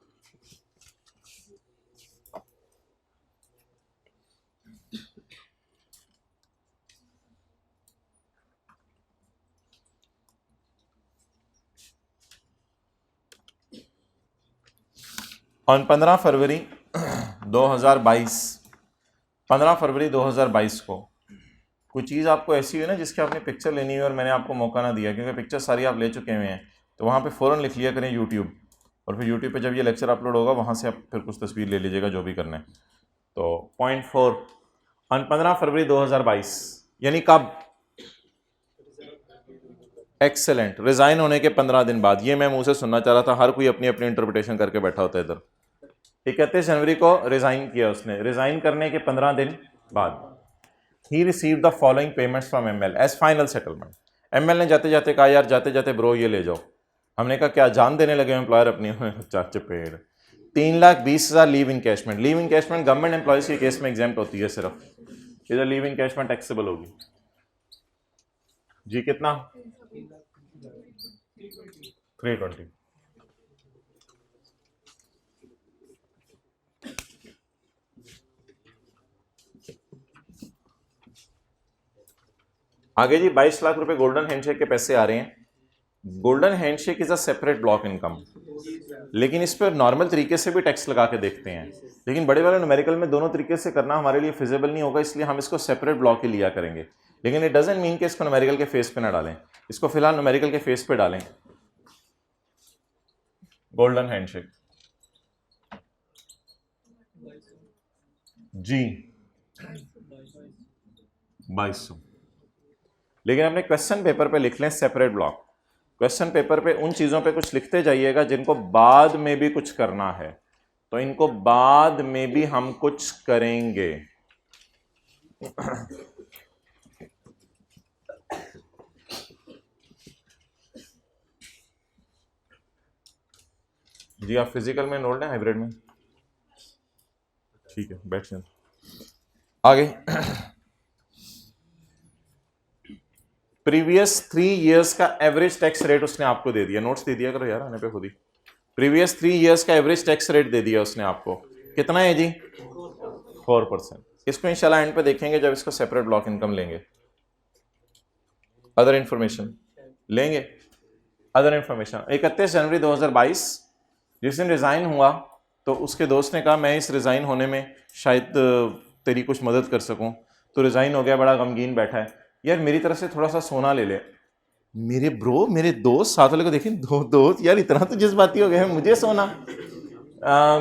ऑन 15 फरवरी 2022, 15 फरवरी 2022 को कोई चीज़ आपको ऐसी हुई ना जिसकी आपने पिक्चर लेनी है और मैंने आपको मौका ना दिया, क्योंकि पिक्चर सारी आप ले चुके हुए हैं, तो वहाँ पे फ़ौरन लिख लिया करें यूट्यूब, और फिर यूट्यूब पे जब ये लेक्चर अपलोड होगा वहाँ से आप फिर कुछ तस्वीर ले लीजिएगा जो भी करना है। तो पॉइंट 4, ऑन 15 फरवरी 2022 यानी कब, एक्सेलेंट, रिज़ाइन होने के 15 दिन बाद। ये मैं मुँह से सुनना चाह रहा था, हर कोई अपनी अपनी इंटरप्रिटेशन करके बैठा होता है इधर। 31 जनवरी को रिज़ाइन किया उसने, रिज़ाइन करने के 15 दिन बाद ही receive the following payments from ML as final settlement. ML ने जाते जाते कहा यार जाते जाते ब्रो ये ले जाओ। हमने कहा क्या जान देने लगे एम्प्लॉयर अपनी, चपेड़। 3,20,000 leave encashment. Leave encashment government employees के केस में एग्जाम्प्ट होती है सिर्फ, इधर लीव इनकैशमेंट टैक्सेबल होगी जी। कितना? 320। आगे जी 22 लाख रुपए गोल्डन हैंडशेक के पैसे आ रहे हैं। Golden handshake is a separate block income, लेकिन इस पर नॉर्मल तरीके से भी टैक्स लगा के देखते हैं, लेकिन बड़े वाले न्यूमेरिकल में दोनों तरीके से करना हमारे लिए फिजिबल नहीं होगा, इसलिए हम इसको सेपरेट ब्लॉक ही लिया करेंगे। लेकिन इट डजंट मीन कि इसको न्यूमेरिकल के फेस पे ना डालें, इसको फिलहाल न्यूमेरिकल के फेस पे डालें। गोल्डन हैंडशेक जी 2200, लेकिन अपने क्वेश्चन पेपर पे लिख लें सेपरेट ब्लॉक। क्वेश्चन पेपर पे उन चीजों पे कुछ लिखते जाइएगा जिनको बाद में भी कुछ करना है, तो इनको बाद में भी हम कुछ करेंगे। जी आप फिजिकल में एनरोल्ड हैं, हाइब्रिड में? ठीक है, बैठ जाए। आगे प्रीवियस 3 इयर्स का एवरेज टैक्स रेट उसने आपको दे दिया, नोट्स दे दिया करो यार आने पे खुद ही। प्रीवियस 3 इयर्स का एवरेज टैक्स रेट दे दिया उसने आपको, कितना है जी? 4%। इसको इंशाल्लाह एंड पे देखेंगे जब इसको सेपरेट ब्लॉक इनकम लेंगे। अदर इंफॉर्मेशन लेंगे। अदर इंफॉर्मेशन 31 जनवरी 2022 जिस दिन रिजाइन हुआ तो उसके दोस्त ने कहा मैं इस रिजाइन होने में शायद तेरी कुछ मदद कर सकूं, तो रिजाइन हो गया, बड़ा गमगीन बैठा है, यार मेरी तरफ से थोड़ा सा सोना ले ले। मेरे ब्रो, मेरे दोस्त साथ वाले को देखें, दोस्त यार इतना तो जज्बाती हो गया है, मुझे सोना।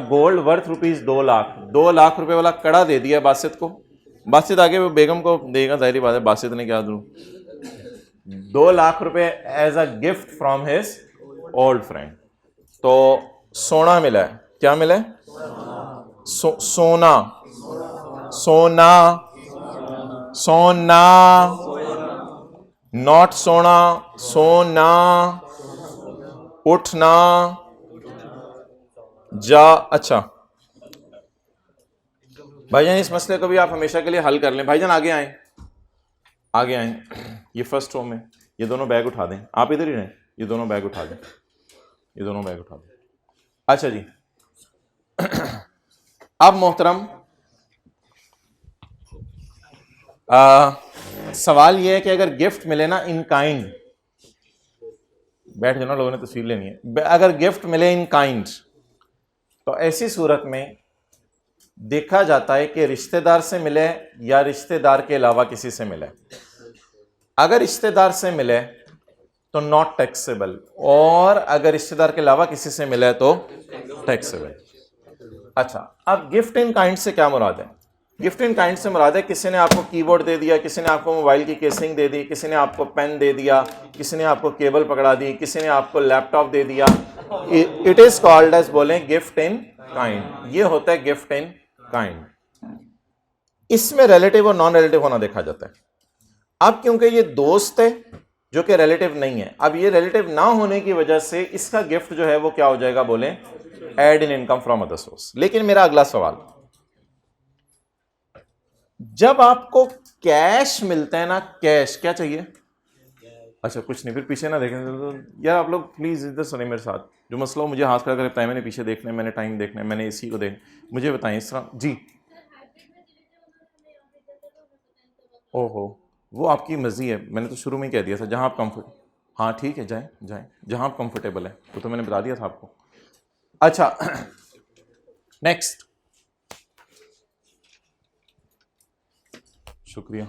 Gold worth rupees 2 lakh, 2 lakh रुपए वाला कड़ा दे दिया बासित को। बासित आगे वो बेगम को देगा, जाहिर बात है, बासित ने क्या दूं, 2 लाख रुपए as a gift from his old friend. तो सोना मिला है, क्या मिला है? सोना, सोना, सोना, नॉट सोना, सोना, उठना, जा। अच्छा भाईजान इस मसले को भी आप हमेशा के लिए हल कर लें। भाईजान आगे आए, आगे आए, ये फर्स्ट रो में ये दोनों बैग उठा दें, आप इधर ही रहें, ये दोनों बैग उठा दें, ये दोनों बैग उठा दें। अच्छा जी अब मोहतरम सवाल यह है कि अगर गिफ्ट मिले ना इन काइंड, बैठ जाना, लोगों ने तस्वीर लेनी है, अगर गिफ्ट मिले इन काइंड तो ऐसी सूरत में देखा जाता है कि रिश्तेदार से मिले या रिश्तेदार के अलावा किसी से मिले। अगर रिश्तेदार से मिले तो नॉट टैक्सेबल, और अगर रिश्तेदार के अलावा किसी से मिले तो टैक्सेबल। अच्छा अब गिफ्ट इन काइंड से क्या मुराद है? गिफ्ट इन काइंड से मुराद है किसी ने आपको कीबोर्ड दे दिया, किसी ने आपको मोबाइल की केसिंग दे दी, किसी ने आपको पेन दे दिया, किसी ने आपको केबल पकड़ा दी, किसी ने आपको लैपटॉप दे दिया। इट इज कॉल्ड एज, बोलें, गिफ्ट इन काइंड। ये होता है गिफ्ट इन काइंड। इसमें रिलेटिव और नॉन रिलेटिव होना देखा जाता है। अब क्योंकि ये दोस्त है जो कि रिलेटिव नहीं है, अब ये रिलेटिव ना होने की वजह से इसका गिफ्ट जो है वो क्या हो जाएगा, बोलें, add in income from other source. लेकिन मेरा अगला सवाल, जब आपको कैश मिलता है ना, कैश, क्या चाहिए? अच्छा कुछ नहीं, फिर पीछे ना देखें तो यार आप लोग प्लीज इधर सुने मेरे साथ, जो मसला हो मुझे हाथ खड़ा करके, मैंने पीछे देखना है, मैंने टाइम देखना है, मैंने इसी को देख, मुझे बताएं इस तरह जी। ओहो, वो आपकी मर्जी है, मैंने तो शुरू में ही कह दिया था, जहां आप कंफर्ट, हाँ ठीक है, जाएं जाएं जहां आप कंफर्टेबल है, वो तो मैंने बता दिया था आपको। अच्छा नेक्स्ट, शुक्रिया,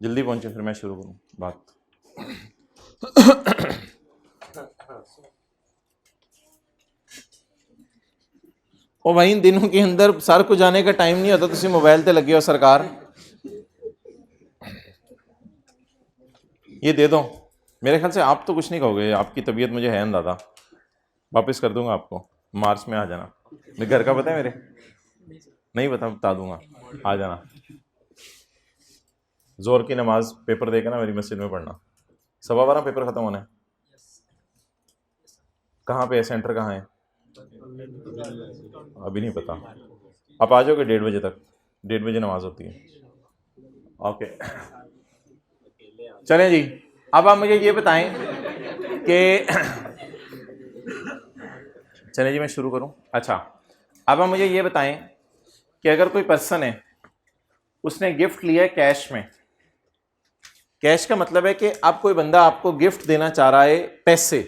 जल्दी पहुंचे फिर मैं शुरू करूं बात। ओ भाई इन दिनों के अंदर सर को जाने का टाइम नहीं होता, तुम मोबाइल ते लगे हो सरकार, ये दे दो। मेरे ख्याल से आप तो कुछ नहीं कहोगे, आपकी तबीयत मुझे है अंदाजा, वापस कर दूंगा आपको, मार्च में आ जाना। मेरे घर का पता है, मेरे नहीं बता दूंगा, आ जाना। जोर की नमाज पेपर देकर ना मेरी मस्जिद में पढ़ना, 12:15 पेपर खत्म होना है। कहाँ पे है, सेंटर कहाँ है? अभी नहीं पता, आप आ जाओगे 1:30 बजे तक, 1:30 बजे नमाज होती है। ओके चलें जी, अब आप मुझे ये बताएं कि चलें जी मैं शुरू करूं। अच्छा, अब आप मुझे ये बताएं कि अगर कोई पर्सन है, उसने गिफ्ट लिया है कैश में। कैश का मतलब है कि अब कोई बंदा आपको गिफ्ट देना चाह रहा है पैसे,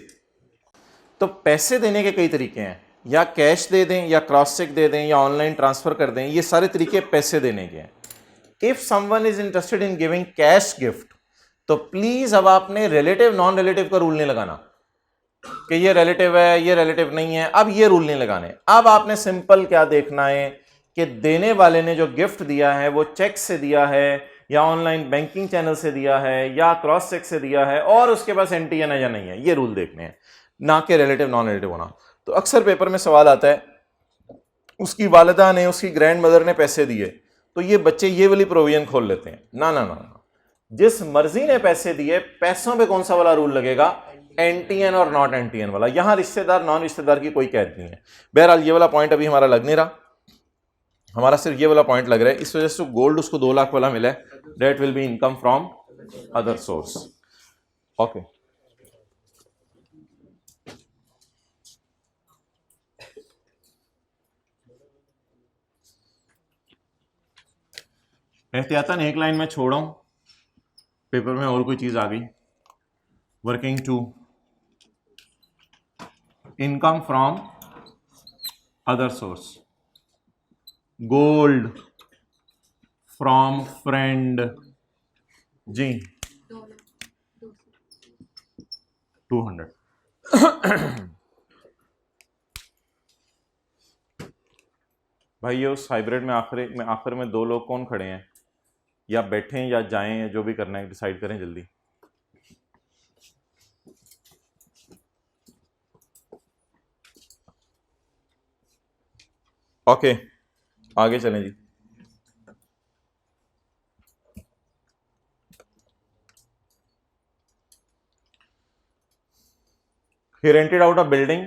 तो पैसे देने के कई तरीके हैं, या कैश दे दें, या क्रॉस चेक दे दें, या ऑनलाइन ट्रांसफर कर दें, ये सारे तरीके पैसे देने के हैं। If someone is interested in giving cash gift, तो प्लीज अब आपने रिलेटिव नॉन रिलेटिव का रूल नहीं लगाना कि ये रिलेटिव है ये रिलेटिव नहीं है, अब ये रूल नहीं लगाने। अब आपने सिंपल क्या देखना है कि देने वाले ने जो गिफ्ट दिया है वो चेक से दिया है, या ऑनलाइन बैंकिंग चैनल से दिया है, या क्रॉस चेक से दिया है, और उसके पास एंटीएन है या नहीं है, ये रूल देखने हैं, ना कि रिलेटिव नॉन रिलेटिव होना। तो अक्सर पेपर में सवाल आता है, उसकी वालिदा ने, उसकी ग्रैंड मदर ने पैसे दिए, तो ये बच्चे ये वाली प्रोविजन खोल लेते हैं। ना ना ना, जिस मर्जी ने पैसे दिए, पैसों पे कौन सा वाला रूल लगेगा, एंटीएन और नॉट एंटीएन वाला। यहां रिश्तेदार नॉन रिश्तेदार की कोई कैद नहीं है। बहरहाल ये वाला पॉइंट अभी हमारा लग नहीं रहा, हमारा सिर्फ ये वाला पॉइंट लग रहा है। इस वजह से गोल्ड उसको 2 लाख वाला मिला है, that will be income from other source. Okay, एहतियातन एक लाइन में छोड़ा हूं, पेपर में और कोई चीज आ गई। Working two income from other source, gold from friend जी 200। भाई ये उस हाइब्रिड में आखिर में 2 लोग कौन खड़े हैं, या बैठे हैं या जाएं, या जो भी करना है डिसाइड करें जल्दी। ओके आगे चलें जी। He rented out a building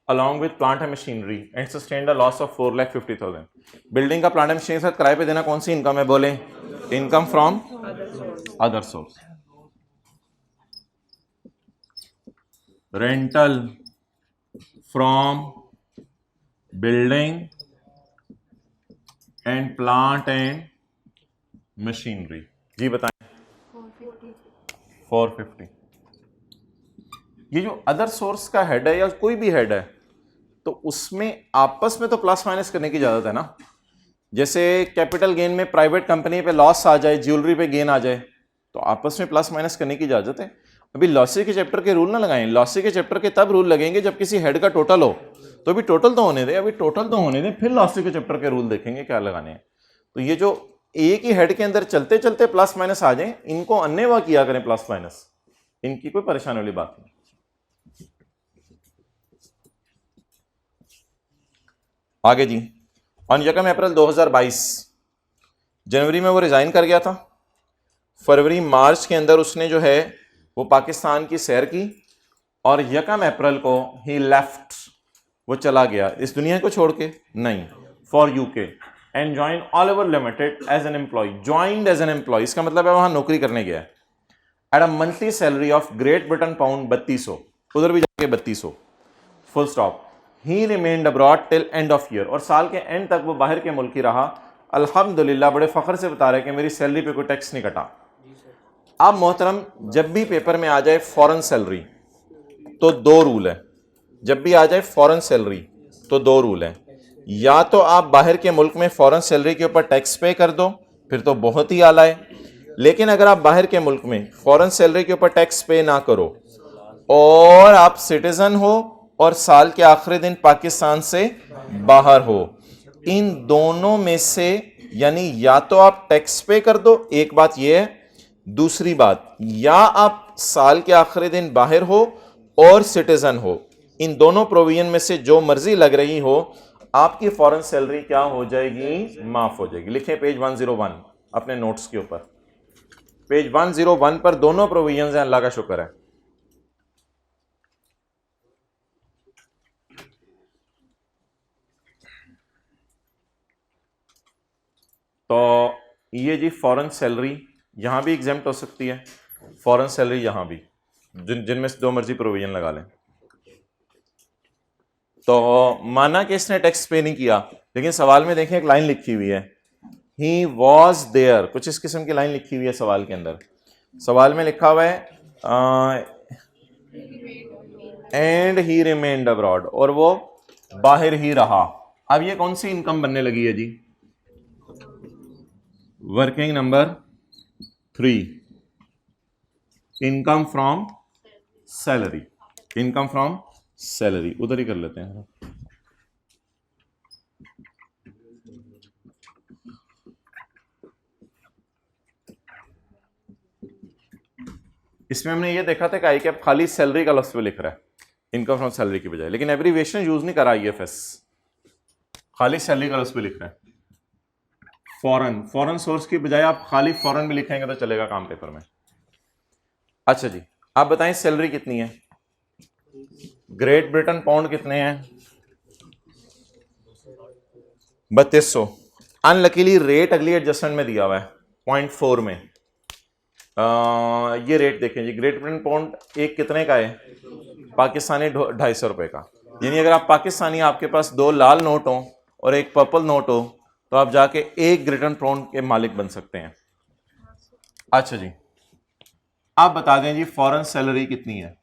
along with plant and machinery and sustained a loss of 4,50,000। Building का प्लांट एंड मशीनरी के साथ किराए पे देना कौन सी इनकम है, बोले income from other source. Rental from building and plant and machinery, जी बताएं 450। ये जो अदर सोर्स का हेड है या कोई भी हेड है, तो उसमें आपस में तो प्लस माइनस करने की इजाजत है ना। जैसे कैपिटल गेन में प्राइवेट कंपनी पे लॉस आ जाए, ज्वेलरी पे गेन आ जाए, तो आपस में प्लस माइनस करने की इजाजत है। अभी लॉसी के चैप्टर के रूल ना लगाएं, लॉसी के चैप्टर के तब रूल लगेंगे जब किसी हेड का टोटल हो। तो अभी टोटल तो होने दें, अभी टोटल तो होने दें, फिर लॉसी के चैप्टर के रूल देखेंगे क्या लगाने हैं। तो ये जो एक ही हेड के अंदर चलते चलते प्लस माइनस आ जाए, इनको अन्यवा किया करें प्लस माइनस, इनकी कोई परेशानी वाली बात नहीं। आगे जी, ऑन 1 अप्रैल 2022 जनवरी में वो रिजाइन कर गया था। फरवरी मार्च के अंदर उसने जो है वो पाकिस्तान की सैर की, और 1 अप्रैल को ही लेफ्ट, वो चला गया इस दुनिया को छोड़ के, नहीं, for UK and join Oliver limited as an employ. Joined as an employ इसका मतलब है वहां नौकरी करने गया है। At a monthly salary of Great Britain pound 3200, उधर भी जाके 3200, full stop. He remained abroad till end of year, और साल के एंड तक वो बाहर के मुल्क ही रहा। अल्हम्दुलिल्लाह, बड़े फख्र से बता रहे हैं कि मेरी सैलरी पे कोई टैक्स नहीं कटा। अब मोहतरम, जब भी पेपर में आ जाए फॉरेन सैलरी, तो 2 रूल है। जब भी आ जाए फॉरेन सैलरी तो 2 रूल है। या तो आप बाहर के मुल्क में फॉरेन सैलरी के ऊपर टैक्स पे कर दो, फिर तो बहुत ही आला है। लेकिन अगर आप बाहर के मुल्क में फॉरेन सैलरी के ऊपर टैक्स पे ना करो, और आप सिटीजन हो, और साल के आखिरी दिन पाकिस्तान से बाहर हो, इन दोनों में से यानी या तो आप टैक्स पे कर दो, एक बात यह है। दूसरी बात, या आप साल के आखिरी दिन बाहर हो और सिटीजन हो, इन दोनों प्रोविजन में से जो मर्जी लग रही हो, आपकी फॉरेन सैलरी क्या हो जाएगी, माफ हो जाएगी। लिखें पेज 101 अपने नोट्स के ऊपर, पेज 101 पर दोनों प्रोविजन हैं, अल्लाह का शुक्र है। तो ये जी फॉरेन सैलरी यहाँ भी एग्जेम्प्ट हो सकती है, फॉरेन सैलरी यहाँ भी, जिनमें से जो मर्जी प्रोविजन लगा लें। तो माना कि इसने टैक्स पे नहीं किया, लेकिन सवाल में देखें एक लाइन लिखी हुई है, ही वॉज देयर, कुछ इस किस्म की लाइन लिखी हुई है सवाल के अंदर। सवाल में लिखा हुआ है एंड ही रिमेन्ड अब्रॉड, और वो बाहर ही रहा। अब ये कौन सी इनकम बनने लगी है जी? Working number 3, income from salary, income from salary, उधर ही कर लेते हैं। इसमें हमने ये देखा था कि आई कैप खाली सैलरी का लफ्ज पे लिख रहा है इनकम फ्रॉम सैलरी की बजाय, लेकिन एब्रीविएशन यूज नहीं करा आईएफएस, खाली सैलरी का लफ्ज पे लिख रहा है। फॉरेन सोर्स की बजाय आप खाली फॉरेन भी लिखेंगे तो चलेगा काम पेपर में। अच्छा जी, आप बताएं सैलरी कितनी है? ग्रेट ब्रिटेन पाउंड कितने हैं? 3200। अनलकीली रेट अगली एडजस्टमेंट में दिया हुआ है 0.4 में। ये रेट देखें जी, ग्रेट ब्रिटेन पाउंड एक कितने का है? पाकिस्तानी 250 रुपए का। यानी अगर आप पाकिस्तानी, आपके पास 2 लाल नोट हो और एक पर्पल नोट हो, तो आप जाके 1 ग्रेट ब्रिटेन पाउंड के मालिक बन सकते हैं। अच्छा जी, आप बता दें जी फॉरेन सैलरी कितनी है?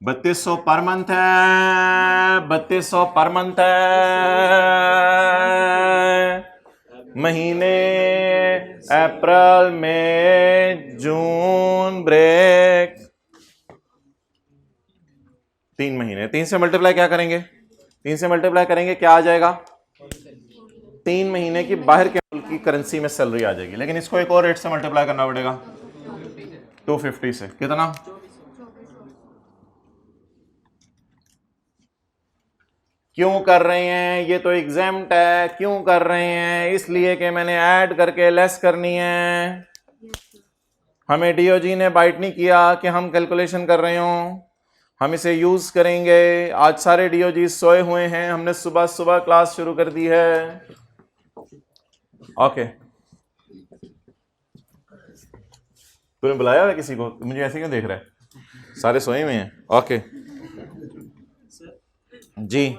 3200 पर मंथ है, 3200 पर मंथ है। महीने अप्रैल मई जून ब्रेक, 3 महीने। 3 से मल्टीप्लाई क्या करेंगे? 3 से मल्टीप्लाई करेंगे क्या आ जाएगा? 3 महीने की बाहर के मुल्क की करेंसी में सैलरी आ जाएगी। लेकिन इसको एक और रेट से मल्टीप्लाई करना पड़ेगा, 250 से। कितना? क्यों कर रहे हैं? ये तो एग्जाम्प्ट है। क्यों कर रहे हैं? इसलिए कि मैंने ऐड करके लेस करनी है। हमें डीओजी ने बाइट नहीं किया कि हम कैलकुलेशन कर रहे हो, हम इसे यूज करेंगे। आज सारे डीओजी सोए हुए हैं, हमने सुबह सुबह क्लास शुरू कर दी है। ओके, तूने बुलाया है किसी को? मुझे ऐसे क्यों देख रहा है? सारे सोए हुए हैं। ओके जी,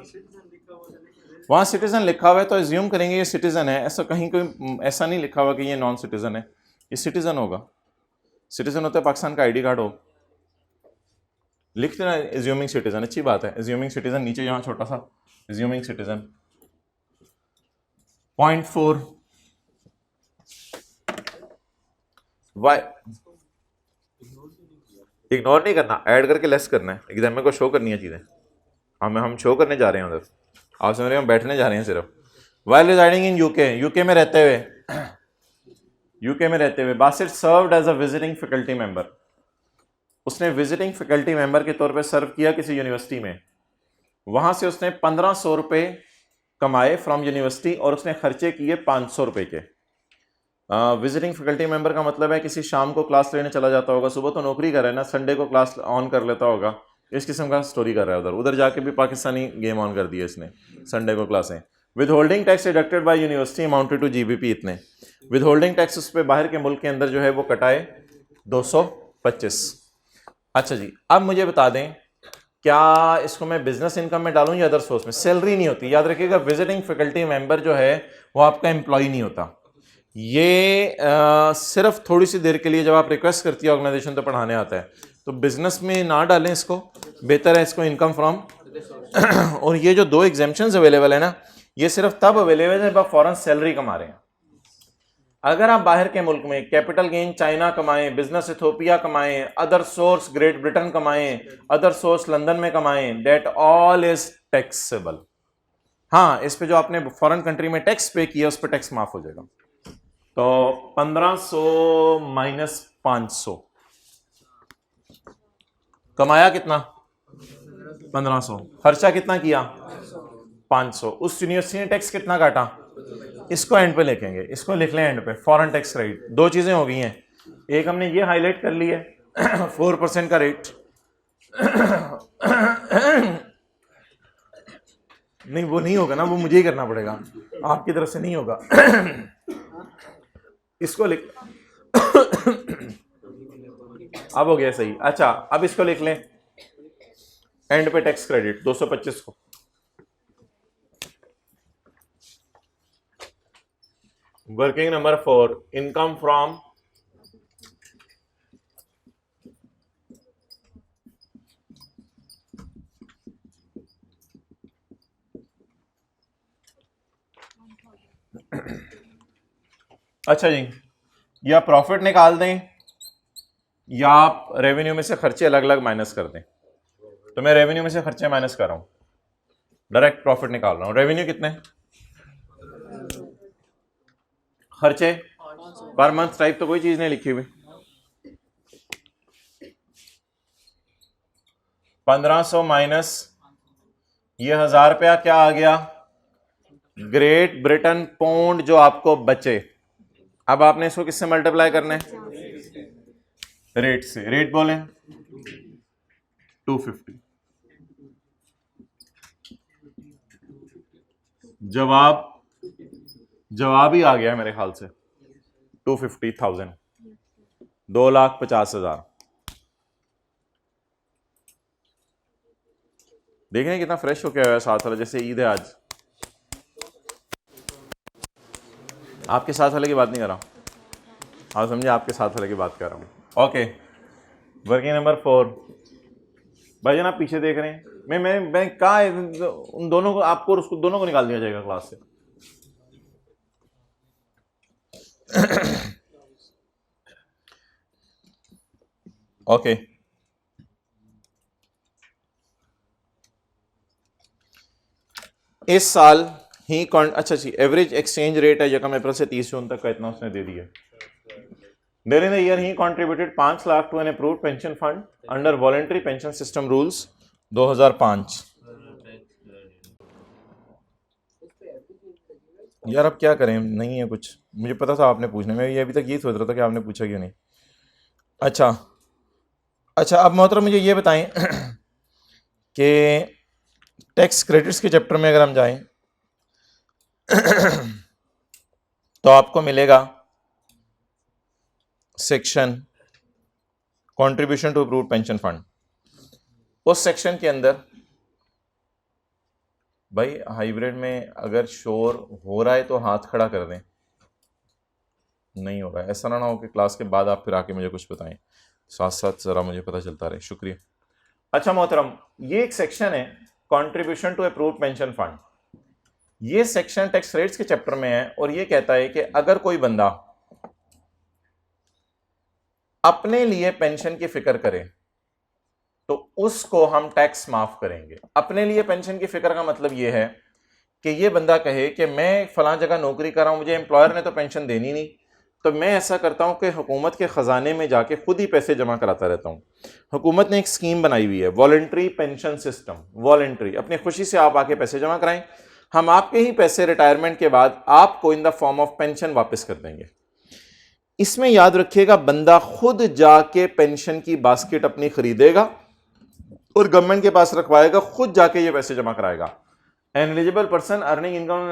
वहां सिटीजन लिखा हुआ है तो एज्यूम करेंगे ये सिटीजन है। ऐसा कहीं कोई ऐसा नहीं लिखा हुआ कि ये नॉन सिटीजन है, ये सिटीजन होगा। सिटीजन होता है पाकिस्तान का आईडी कार्ड हो, लिखते ना एज्यूमिंग सिटीजन, अच्छी बात है। एज्यूमिंग सिटीजन नीचे यहां छोटा सा एज्यूमिंग सिटीजन 0.4 वाई, इग्नोर नहीं करना, ऐड करके लेस करना है। एग्जाम में को शो करनी है चीजें, हम शो करने जा रहे हैं उधर, आप समझ रहे हैं, हम बैठने जा रहे हैं सिर्फ। While residing in UK, UK में रहते हुए Basit served as a visiting faculty member. उसने विजिटिंग फैकल्टी मेंबर के तौर पे सर्व किया किसी यूनिवर्सिटी में। वहां से उसने 1500 रुपए कमाए फ्रॉम यूनिवर्सिटी और उसने खर्चे किए 500 रुपए के। विजिटिंग फैकल्टी मेंबर का मतलब है किसी शाम को क्लास लेने चला जाता होगा, सुबह तो नौकरी कर रहा है ना, संडे को क्लास ऑन कर लेता होगा, इस किस्म का स्टोरी कर रहा है। उधर जाके भी पाकिस्तानी गेम ऑन कर दिया इसने, संडे को क्लासें। Withholding tax deducted by university amounted to GBP इतने। विद होल्डिंग टैक्स उस पर बाहर के मुल्क के अंदर जो है वो कटाए 225। अच्छा जी, अब मुझे बता दें क्या इसको मैं बिजनेस इनकम में डालूं या अदर सोर्स में? सैलरी नहीं होती, याद रखिएगा। विजिटिंग फैकल्टी मेंबर जो है वो आपका एम्प्लॉय नहीं होता। ये सिर्फ थोड़ी सी देर के लिए जब आप रिक्वेस्ट करती है ऑर्गेनाइजेशन तो पढ़ाने आता है, तो बिजनेस में ना डालें इसको, बेहतर है इसको इनकम फ्रॉम। और ये जो 2 एग्जेम्पशंस अवेलेबल है ना, ये सिर्फ तब अवेलेबल है जब आप फॉरेन सैलरी कमा रहे हैं। अगर आप बाहर के मुल्क में कैपिटल गेन चाइना कमाएं, बिजनेस इथोपिया कमाएं, अदर सोर्स ग्रेट ब्रिटेन कमाएं, अदर सोर्स लंदन में कमाएं, डेट ऑल इज टैक्सेबल। हाँ, इस पे जो आपने फॉरेन कंट्री में टैक्स पे किया उस पर टैक्स माफ हो जाएगा। तो 1500 माइनस 500, कमाया कितना? 1500, खर्चा कितना किया? 500। उस यूनिवर्सिटी ने टैक्स कितना काटा? इसको एंड पे लिखेंगे, इसको लिख लें एंड पे, फॉरेन टैक्स रेट। 2 चीजें हो गई हैं, एक हमने ये हाईलाइट कर ली है 4% का रेट, नहीं वो नहीं होगा ना, वो मुझे ही करना पड़ेगा, आपकी तरफ से नहीं होगा। इसको लिख अब हो गया सही। अच्छा अब इसको लिख लें, एंड पे टैक्स क्रेडिट 225 को। वर्किंग नंबर 4, इनकम फ्रॉम अच्छा जी, या प्रॉफिट निकाल दें या आप रेवेन्यू में से खर्चे अलग अलग माइनस कर दें। तो मैं रेवेन्यू में से खर्चे माइनस कर रहा हूं, डायरेक्ट प्रॉफिट निकाल रहा हूं। रेवेन्यू कितने, खर्चे पर मंथ टाइप तो कोई चीज नहीं लिखी हुई। 1500 माइनस ये 1000 रुपया क्या आ गया, ग्रेट ब्रिटेन पाउंड जो आपको बचे। अब आपने इसको किससे मल्टीप्लाई करना है, रेट से। रेट बोले 250। जवाब ही आ गया मेरे ख्याल से 250,000, 2,50,000। देख रहे हैं कितना फ्रेश होके आया साथ वाला, जैसे ईद है आज। आपके साथ वाले की बात नहीं कर रहा हूं, आप समझे, आपके साथ वाले की बात कर रहा हूं। Okay, working number 4। भाईजान आप पीछे देख रहे हैं, मैं कहा उन दोनों को, आपको और उसको दोनों को निकाल दिया जाएगा क्लास से। ओके इस साल ही अच्छा जी, एवरेज एक्सचेंज रेट है 1 अप्रैल से 30 जून तक का, इतना उसने दे दिया। During the year, he contributed 5 lakh to an approved pension fund under voluntary pension system rules 2005। यार अब क्या करें, नहीं है कुछ, मुझे पता था आपने पूछने में, ये अभी तक यही सोच रहा था कि आपने पूछा क्यों नहीं। अच्छा अब मोहतरम मुझे ये बताएं कि टैक्स क्रेडिट्स के चैप्टर में अगर हम जाएं तो आपको मिलेगा section contribution to approved pension fund. उस सेक्शन के अंदर भाई हाइब्रिड में अगर शोर हो रहा है तो हाथ खड़ा कर दें, नहीं हो रहा है ऐसा ना हो कि क्लास के बाद आप फिर आके मुझे कुछ बताएं, साथ साथ ज़रा मुझे पता चलता रहे, शुक्रिया। अच्छा मोहतरम, ये एक सेक्शन है contribution to approved pension fund. ये सेक्शन टैक्स रेट्स के चैप्टर में है और ये कहता है कि अगर कोई बंदा अपने लिए पेंशन की फिक्र करे तो उसको हम टैक्स माफ करेंगे। अपने लिए पेंशन की फिक्र का मतलब यह है कि ये बंदा कहे कि मैं फलां जगह नौकरी कर रहा हूं, मुझे एम्प्लॉयर ने तो पेंशन देनी नहीं, तो मैं ऐसा करता हूं कि हुकूमत के खजाने में जाके खुद ही पैसे जमा कराता रहता हूं। हुकूमत ने एक स्कीम बनाई हुई है वॉलंटरी पेंशन सिस्टम, वॉलंटरी, अपनी खुशी से आप आके पैसे जमा कराएं, हम आपके ही पैसे रिटायरमेंट के बाद आपको in the form of pension वापस कर देंगे। इसमें याद रखिएगा बंदा खुद जाके पेंशन की बास्केट अपनी खरीदेगा और गवर्नमेंट के पास रखवाएगा, खुद जाके ये पैसे जमा कराएगा। N eligible person earning income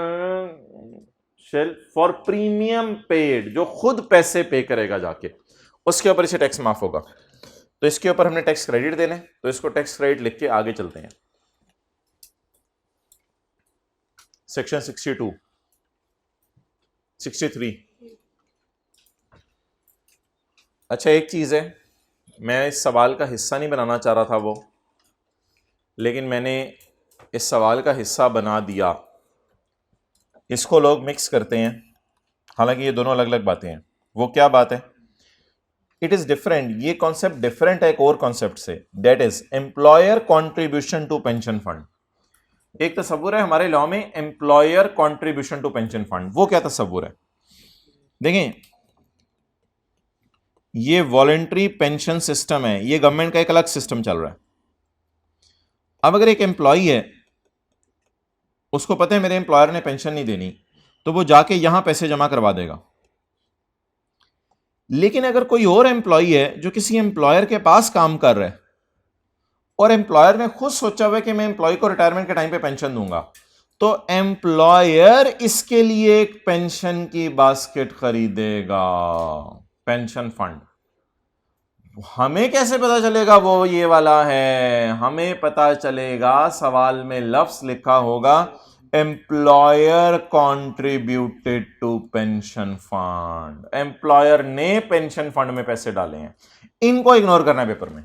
shall for premium paid, जो खुद पैसे पे करेगा जाके, उसके ऊपर इसे टैक्स माफ होगा। तो इसके ऊपर हमने टैक्स क्रेडिट देने, तो इसको टैक्स क्रेडिट लिख के आगे चलते हैं। सेक्शन 62, 63। अच्छा एक चीज़ है, मैं इस सवाल का हिस्सा नहीं बनाना चाह रहा था वो, लेकिन मैंने इस सवाल का हिस्सा बना दिया। इसको लोग मिक्स करते हैं, हालांकि ये दोनों अलग अलग बातें हैं। वो क्या बात है? इट इज़ डिफरेंट, ये कॉन्सेप्ट डिफरेंट है एक और कॉन्सेप्ट से, that is employer contribution to pension fund. एक तस्वुर है हमारे लॉ में employer contribution to pension fund, वो क्या तस्वुर है? देखें, ये वॉलंटरी पेंशन सिस्टम है, ये गवर्नमेंट का एक अलग सिस्टम चल रहा है। अब अगर एक एम्प्लॉई है, उसको पता है मेरे एम्प्लॉयर ने पेंशन नहीं देनी, तो वो जाके यहां पैसे जमा करवा देगा। लेकिन अगर कोई और एम्प्लॉई है जो किसी एम्प्लॉयर के पास काम कर रहा है और एम्प्लॉयर ने खुद सोचा हुआ है कि मैं एम्प्लॉय को रिटायरमेंट के टाइम पे पेंशन दूंगा, तो एम्प्लॉयर इसके लिए एक पेंशन की बास्केट खरीदेगा, पेंशन फंड। हमें कैसे पता चलेगा वो ये वाला है? हमें पता चलेगा, सवाल में लफ्ज लिखा होगा employer contributed to pension fund. Employer ने पेंशन फंड में पैसे डाले हैं। इनको इग्नोर करना है पेपर में।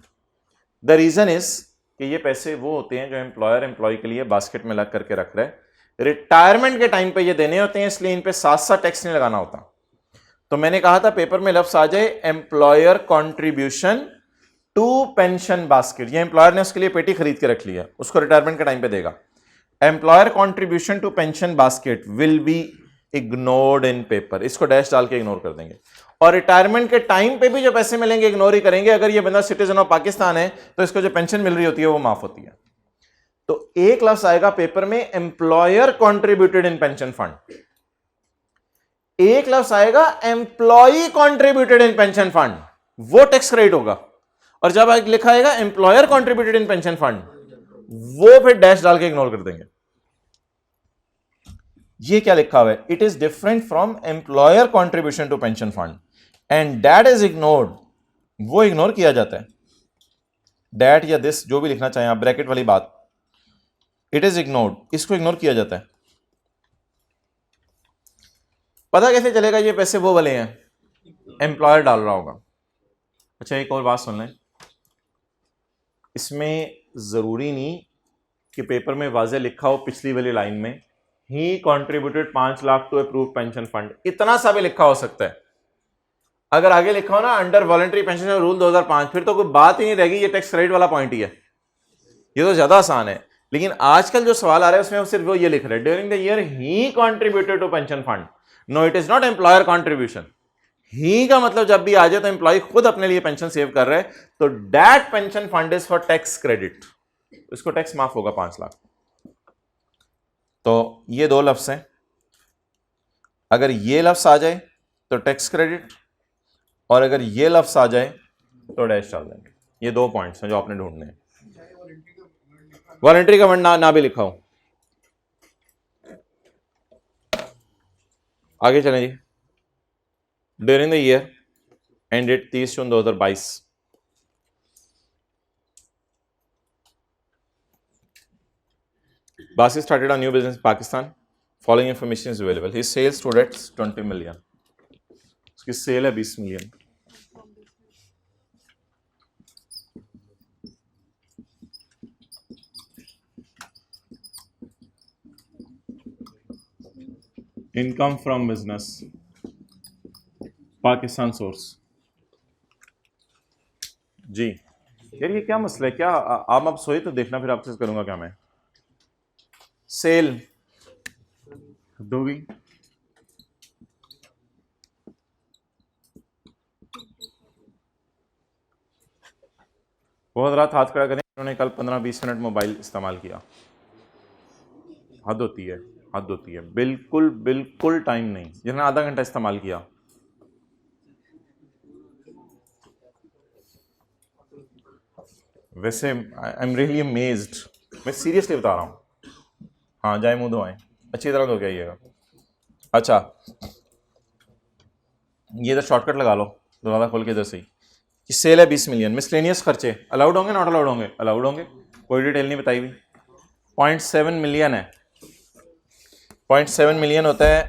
द रीजन इज कि ये पैसे वो होते हैं जो एम्प्लॉयर एम्प्लॉय के लिए बास्केट में लग करके रख रहे हैं। रिटायरमेंट के टाइम पे ये देने होते हैं, इसलिए इन पे साथ साथ टैक्स नहीं लगाना होता। तो मैंने कहा था पेपर में लफ्ज आ जाए employer contribution to pension basket. ये एम्प्लॉयर ने उसके लिए पेटी खरीद के रख लिया, उसको रिटायरमेंट के टाइम पे देगा। Employer contribution to pension basket will be ignored in paper. इसको डैश डाल के इग्नोर कर देंगे। और रिटायरमेंट के टाइम पे भी जो पैसे मिलेंगे इग्नोर ही करेंगे। अगर ये बंदा सिटीजन ऑफ पाकिस्तान है तो इसको जो पेंशन मिल रही होती है वो माफ होती है। तो एक लफ्ज आएगा पेपर में employer contributed in pension fund, एक लफ्ज आएगा employee contributed in pension fund, वो टैक्स क्रेडिट होगा। और जब लिखा आएगा employer contributed in pension fund, वो फिर डैश डाल के इग्नोर कर देंगे। ये क्या लिखा हुआ है? It is different from employer contribution to pension fund and that is ignored. वो इग्नोर किया जाता है। दैट या दिस जो भी लिखना चाहें आप, ब्रैकेट वाली बात, इट इज इग्नोर्ड, इसको इग्नोर किया जाता है। पता कैसे चलेगा ये पैसे वो वाले हैं? एम्प्लॉयर डाल रहा होगा। अच्छा एक और बात सुन लें, इसमें जरूरी नहीं कि पेपर में वाज़े लिखा हो पिछली वाली लाइन में ही contributed 5 lakh to approve pension fund, इतना सा भी लिखा हो सकता है। अगर आगे लिखा हो ना अंडर वॉलंटरी पेंशन रूल 2005, फिर तो कोई बात ही नहीं रहेगी, ये टैक्स क्रेडिट वाला पॉइंट ही है। ये तो ज्यादा आसान है। लेकिन आजकल जो सवाल आ रहा है उसमें वो सिर्फ वो ये लिख रहे हैं during the year he contributed to pension fund. No, it is not employer contribution. He का मतलब जब भी आ जाए तो एम्प्लॉय खुद अपने लिए पेंशन सेव कर रहे हैं, तो that pension fund is for tax credit, इसको टैक्स माफ होगा 5 लाख। तो ये दो लफ्ज हैं। अगर ये लफ्ज आ जाए तो टैक्स क्रेडिट, और अगर ये लफ्ज आ जाए तो डैश डाल देंगे। ये 2 पॉइंट्स हैं जो आपने ढूंढने हैं। वॉलंटरी का फंड ना भी लिखा हो। आगे चलें जी। During the year ended 30 June 2022, Basit started a new business in Pakistan. Following information is available. His sales stood at 20 million. उसकी सेल है 20 million. Income from business Pakistan source. जी यार ये क्या मसला है? क्या आप सोए तो देखना, फिर आपसे करूंगा क्या मैं। सेल दोगी बहुत रात हाथ खड़ा करें। उन्होंने कल 15-20 मिनट मोबाइल इस्तेमाल किया। हद होती है, हद होती है। बिल्कुल बिल्कुल टाइम नहीं, जिन्होंने आधा घंटा इस्तेमाल किया। वैसे आई एम रियली अमेज्ड, मैं सीरियसली बता रहा हूँ। हाँ जाए मुंह धोएं, अच्छी तरह धो के आइएगा। अच्छा ये इधर शॉर्टकट लगा लो, दरवाजा खोल के इधर से ही। सेल है 20 मिलियन। मिसलेनियस खर्चे अलाउड होंगे नॉट अलाउड होंगे? अलाउड होंगे, कोई डिटेल नहीं बताई हुई। 0.7 मिलियन है। 0.7 मिलियन होता है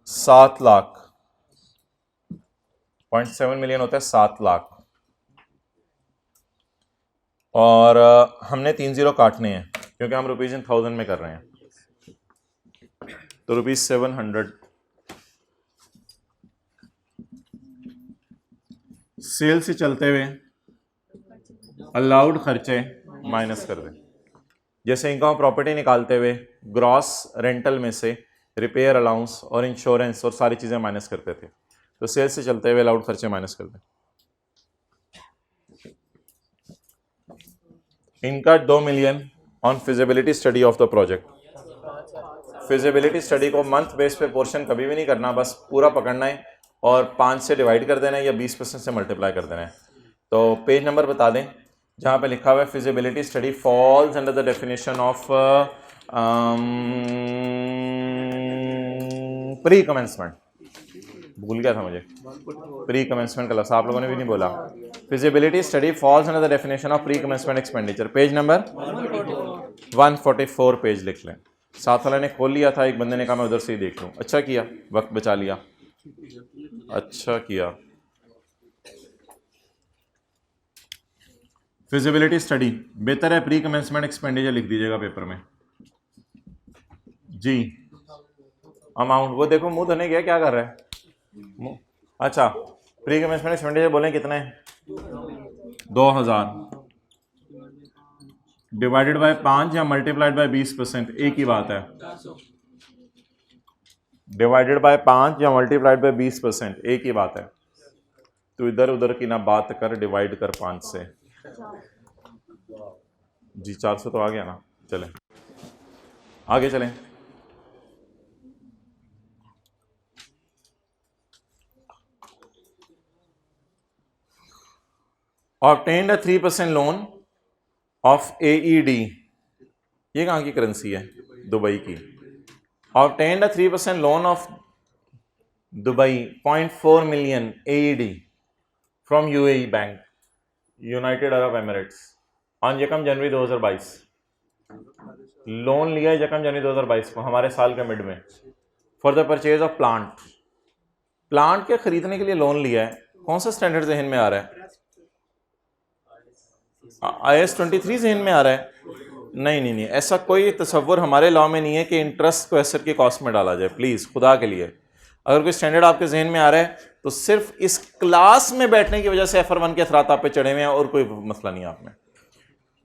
7 लाख। 0.7 मिलियन होता है 7 लाख। और हमने 3 0 काटने हैं क्योंकि हम रुपीज इन 1000 में कर रहे हैं, तो ₹700। सेल से चलते हुए अलाउड खर्चे माइनस कर दें। जैसे इनकम प्रॉपर्टी निकालते हुए ग्रॉस रेंटल में से रिपेयर अलाउंस और इंश्योरेंस और सारी चीज़ें माइनस करते थे, तो सेल से चलते हुए अलाउड खर्चे माइनस कर दें। इनका 2 million on feasibility study of the project. Feasibility study को मंथ बेस पे पोर्शन कभी भी नहीं करना, बस पूरा पकड़ना है और 5 से डिवाइड कर देना है या 20% से मल्टीप्लाई कर देना है। तो पेज नंबर बता दें। जहाँ पे लिखा हुआ है feasibility study falls under the definition of pre commencement, भूल गया था मुझे प्री कमेंसमेंट का लफ्ज़, आप लोगों ने भी नहीं बोला। Feasibility study falls under the definition of pre commencement expenditure, page number 144 page लिख लें। साथ वाले ने खोल लिया था, एक बंदे ने कहा मैं उधर से ही देख लूँ, अच्छा किया, वक्त बचा लिया, अच्छा किया। फिजिबिलिटी स्टडी बेहतर है प्री कमेंसमेंट एक्सपेंडिचर लिख दीजिएगा पेपर में जी। अमाउंट वो देखो मुंह धोने गया, क्या कर रहा है? अच्छा, प्री कमेंसमेंट एक्सपेंडिचर बोले कितने? 2000 डिवाइडेड बाय 5 या मल्टीप्लाइड बाय 20%, एक ही बात है। डिवाइडेड बाय 5 या मल्टीप्लाइड बाय 20%, एक ही बात है। तो इधर उधर की ना बात कर, डिवाइड कर 5 से जी। 400 तो आ गया ना, चलें आगे चलें। Obtained a 3% loan of AED, ये कहाँ की करेंसी है? दुबई की। Obtained a 3% loan of Dubai 0.4 million AED from UAE bank, United Arab Emirates, on यकम जनवरी 2022। लोन लिया है यकम जनवरी 2022 को, हमारे साल के मिड में, for the purchase of plant. Plant के खरीदने के लिए लोन लिया है, कौन सा स्टैंडर्ड जहन में आ रहा है? IAS 23 जहन में आ रहा है? नहीं, ऐसा कोई तसव्वुर हमारे लॉ में नहीं है कि इंटरेस्ट को एसेट की कॉस्ट में डाला जाए। प्लीज़ खुदा के लिए, अगर कोई स्टैंडर्ड आपके जहन में आ रहा है तो सिर्फ इस क्लास में बैठने की वजह से FR1 के अथरात आप पे चढ़े हुए हैं, और कोई मसला नहीं है आप में।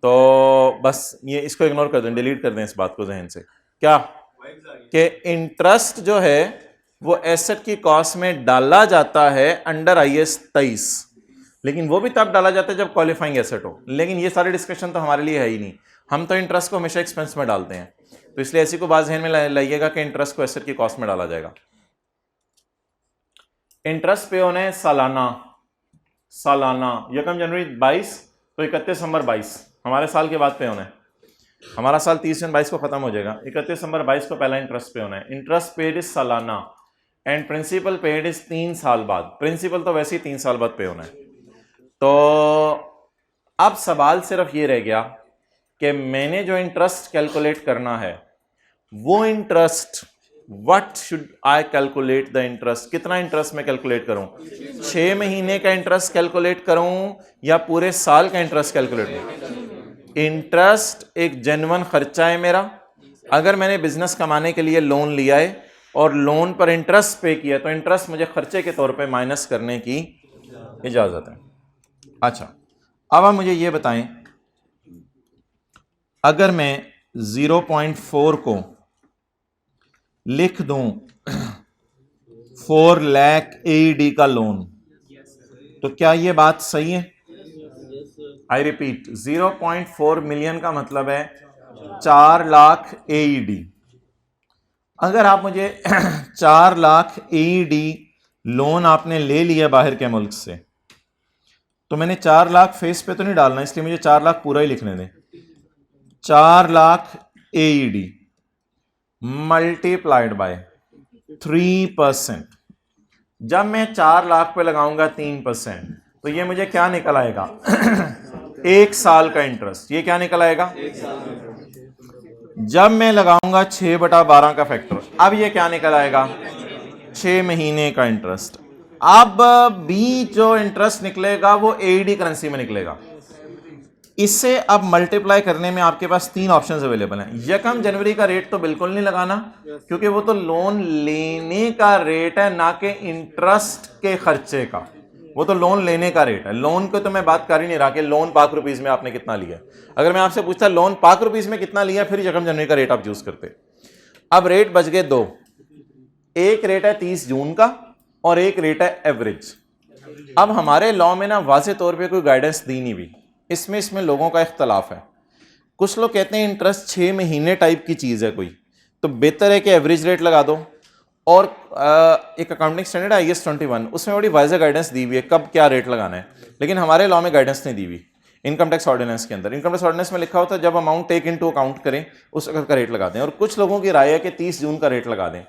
तो बस ये इसको इग्नोर कर दें, डिलीट कर दें इस बात को जहन से। क्या कि इंटरेस्ट जो है वो एसेट की कॉस्ट में डाला जाता है अंडर IAS 23, लेकिन वो भी तब डाला जाता है जब क्वालिफाइंग एसेट हो। लेकिन ये सारी डिस्कशन तो हमारे लिए है ही नहीं, हम तो इंटरेस्ट को हमेशा एक्सपेंस में डालते हैं। तो इसलिए ऐसी को बात ज़हन में लाइएगा कि इंटरेस्ट को एसेट की कॉस्ट में डाला जाएगा। इंटरेस्ट पे होने सालाना, यकम जनवरी 22 तो 31 दिसंबर 22, हमारे साल के बाद पे होना है। हमारा साल 30 जून 22 को खत्म हो जाएगा, 31 दिसंबर 22 को पहला इंटरेस्ट पे होना है। इंटरेस्ट पेड इज सालाना एंड प्रिंसिपल पेड इज 3 साल बाद। प्रिंसिपल तो वैसे ही 3 साल बाद पे होना है। तो अब सवाल सिर्फ ये रह गया कि मैंने जो इंटरेस्ट कैलकुलेट करना है वो interest, what should I calculate the interest, कितना इंटरेस्ट मैं कैलकुलेट करूं? 6 महीने का इंटरेस्ट कैलकुलेट करूं या पूरे साल का इंटरेस्ट कैलकुलेट करूं? इंटरेस्ट एक जेन्युइन खर्चा है मेरा। अगर मैंने बिजनेस कमाने के लिए लोन लिया है और लोन पर इंटरेस्ट पे किया तो इंटरेस्ट मुझे खर्चे के तौर पे माइनस करने की इजाजत है। अच्छा, अब आप मुझे ये बताएं, अगर मैं 0.4 को लिख दूं 4 लाख AED का लोन, तो क्या ये बात सही है? आई रिपीट, 0.4 मिलियन का मतलब है 4 लाख AED। अगर आप मुझे 4 लाख AED लोन आपने ले लिया बाहर के मुल्क से, तो मैंने 4 लाख फेस पे तो नहीं डालना, इसलिए मुझे 4 लाख पूरा ही लिखने दें। 4 लाख AED मल्टीप्लाइड बाय 3%। जब मैं 4 लाख पे लगाऊंगा 3%, तो ये मुझे क्या निकल आएगा? 1 साल का इंटरेस्ट। ये क्या निकल आएगा? जब मैं लगाऊंगा 6/12 का फैक्टर, अब ये क्या निकल आएगा? 6 महीने का इंटरेस्ट। अब भी जो इंटरेस्ट निकलेगा वो AED करेंसी में निकलेगा। इससे अब मल्टीप्लाई करने में आपके पास 3 ऑप्शंस अवेलेबल हैं। यकम जनवरी का रेट तो बिल्कुल नहीं लगाना, क्योंकि वो तो लोन लेने का रेट है, ना कि इंटरेस्ट के खर्चे का। वो तो लोन लेने का रेट है। लोन को तो मैं बात कर ही नहीं रहा कि लोन पाक रुपीज में आपने कितना लिया। अगर मैं आपसे पूछता लोन पाक रुपीज में कितना लिया, फिर यकम जनवरी का रेट आप चूज करते। अब रेट बच गए 2, एक रेट है 30 जून का और एक रेट है एवरेज। अब हमारे लॉ में ना वाज़े तौर पे कोई गाइडेंस दी नहीं हुई, इसमें लोगों का इख्तलाफ है। कुछ लोग कहते हैं इंटरेस्ट 6 महीने टाइप की चीज़ है कोई, तो बेहतर है कि एवरेज रेट लगा दो। और एक अकाउंटिंग स्टैंडर्ड है IAS 21, उसमें बड़ी वाइज़ गाइडेंस दी हुई है कब क्या रेट लगाना है, लेकिन हमारे लॉ में गाइडेंस नहीं दी हुई। इनकम टैक्स ऑर्डिनेंस के अंदर। इनकम टैक्स ऑर्डिनेंस में लिखा होता है जब अमाउंट टेक इनटू अकाउंट करें उस वक्त का रेट लगा दें, और कुछ लोगों की राय है कि 30 जून का रेट लगा दें,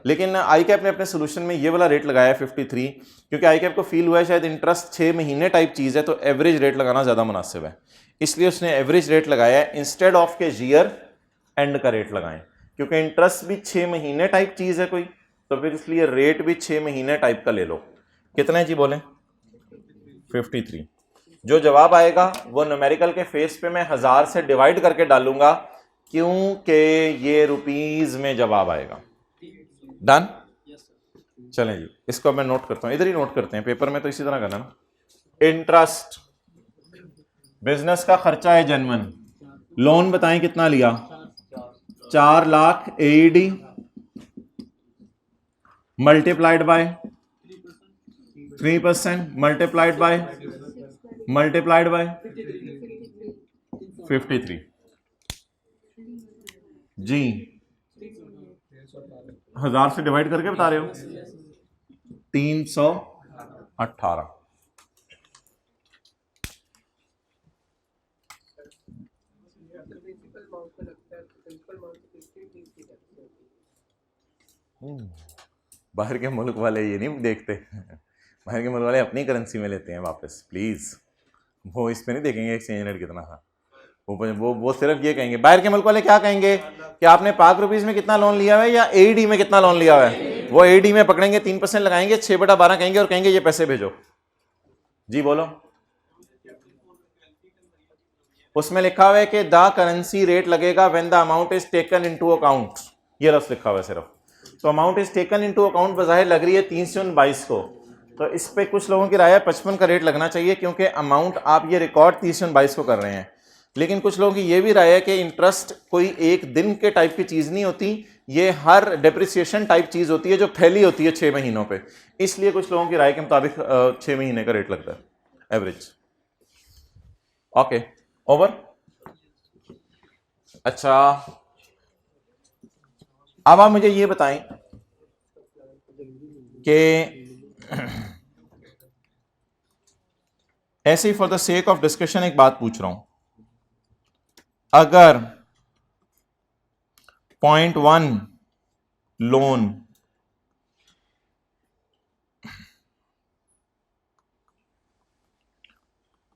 लेकिन आई कैप ने अपने सोल्यूशन में ये वाला रेट लगाया है 53, क्योंकि आई कैप को फील हुआ है शायद इंटरेस्ट 6 महीने टाइप चीज़ है तो एवरेज रेट लगाना ज़्यादा मुनासिब है, इसलिए उसने एवरेज रेट लगाया है इंस्टेड ऑफ के ईयर एंड का रेट लगाएं, क्योंकि इंटरेस्ट भी 6 महीने टाइप चीज़ है कोई, तो फिर इसलिए रेट भी 6 महीने टाइप का ले लो। कितना है जी बोलें? 53। जो जवाब आएगा वो न्यूमेरिकल के फेस पे मैं 1000 से डिवाइड करके डालूंगा, क्योंकि ये रुपीज में जवाब आएगा। डन? चलें जी, इसको मैं नोट करता हूं, इधर ही नोट करते हैं, पेपर में तो इसी तरह करना ना। इंटरेस्ट, बिजनेस का खर्चा है जेन्युइन, लोन बताएं कितना लिया? 4 लाख एडी मल्टीप्लाइड बाय 3% मल्टीप्लाइड बाय 53 जी। 1000 से डिवाइड करके बता रहे हो? 318। बाहर के मुल्क वाले ये नहीं देखते, बाहर के मुल्क वाले अपनी करेंसी में लेते हैं वापस, प्लीज वो इस पे नहीं देखेंगे एक्सचेंज रेट कितना था, वो सिर्फ ये कहेंगे, बाहर के मुल्क वाले क्या कहेंगे कि आपने पाक रुपीज में कितना लोन लिया हुआ है या एडी में कितना लोन लिया हुआ है, वो एडी में पकड़ेंगे 3% लगाएंगे, 6/12 कहेंगे और कहेंगे ये पैसे भेजो। जी बोलो। उसमें लिखा हुआ है कि द करेंसी रेट लगेगा when the amount is taken into account, ये लफ्ज लिखा हुआ है सिर्फ। तो amount is taken into account बज़ाहिर लग रही है 3 जून 22 को, तो इस पे कुछ लोगों की राय है 55 का रेट लगना चाहिए, क्योंकि अमाउंट आप ये रिकॉर्ड 30 जून 22 को कर रहे हैं। लेकिन कुछ लोगों की ये भी राय है कि इंटरेस्ट कोई एक दिन के टाइप की चीज नहीं होती, ये हर डेप्रिसिएशन टाइप चीज होती है जो फैली होती है 6 महीनों पे, इसलिए कुछ लोगों की राय के मुताबिक 6 महीने का रेट लगता है एवरेज। Okay, over. अच्छा, अब आप मुझे ये बताएं कि ऐसे ही for the sake of discussion एक बात पूछ रहा हूं, अगर 0.1 लोन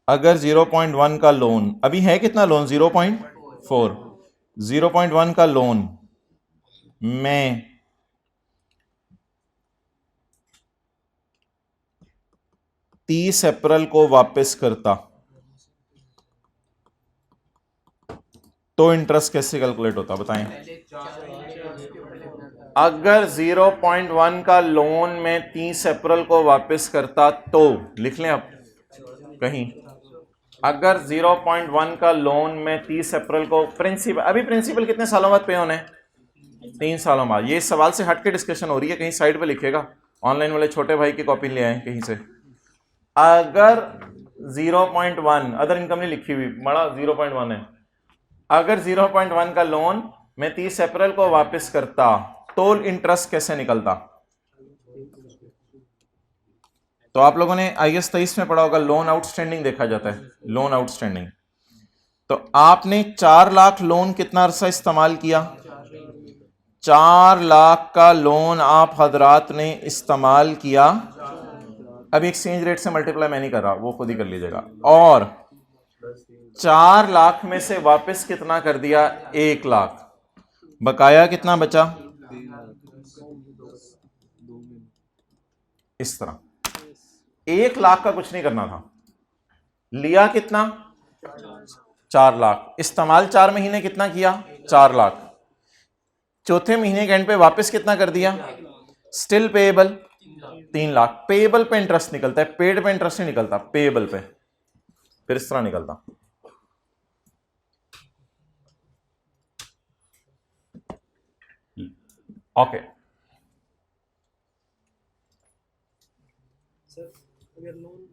अगर 0.1 का लोन अभी है, कितना लोन? 0.4। 0.1 का लोन मैं 30 अप्रैल को वापस करता तो इंटरेस्ट कैसे कैलकुलेट होता बताएं? अगर 0.1 का लोन मैं 30 अप्रैल को वापस करता तो, लिख लें आप कहीं, अगर 0.1 का लोन मैं 30 अप्रैल को, प्रिंसिपल अभी प्रिंसिपल कितने सालों बाद पे होने? 3 सालों बाद। ये सवाल से हट के डिस्कशन हो रही है, कहीं साइड पे लिखेगा, ऑनलाइन वाले छोटे भाई की कॉपी ले आए कहीं से। अगर 0.1 अदर इनकम नहीं लिखी हुई, बड़ा 0.1 है, अगर 0.1 का लोन मैं 30 अप्रैल को वापस करता तो इंटरेस्ट कैसे निकलता? तो आप लोगों ने IAS 23 में पढ़ा होगा, लोन आउटस्टैंडिंग देखा जाता है, लोन आउटस्टैंडिंग। तो आपने 4 लाख लोन कितना अरसा इस्तेमाल किया? 4 लाख का लोन आप हजरात ने इस्तेमाल किया, अभी एक्सचेंज रेट से मल्टीप्लाई मैं नहीं कर रहा, वो खुद ही कर लीजिएगा, और 4 लाख में से वापस कितना कर दिया? 1 लाख, बकाया कितना बचा? इस तरह 1 लाख का कुछ नहीं करना था, लिया कितना? 4 लाख, इस्तेमाल 4 महीने कितना किया? 4 लाख, चौथे महीने के एंड पे वापस कितना कर दिया? Still payable 3 lakh. पेएबल पे इंटरेस्ट निकलता है, पेड पे इंटरेस्ट नहीं निकलता, पेएबल पे फिर इस तरह निकलता। ओके सर, अगर लोन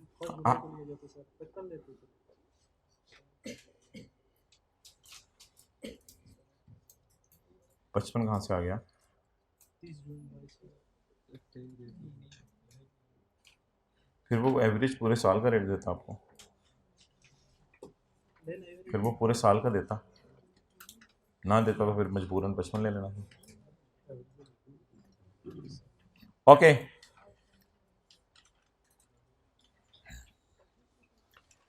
55 कहां से आ गया? फिर वो एवरेज पूरे साल का रेट देता आपको। फिर वो पूरे साल का देता, ना देता तो फिर मजबूरन 55 ले लेना था। Okay,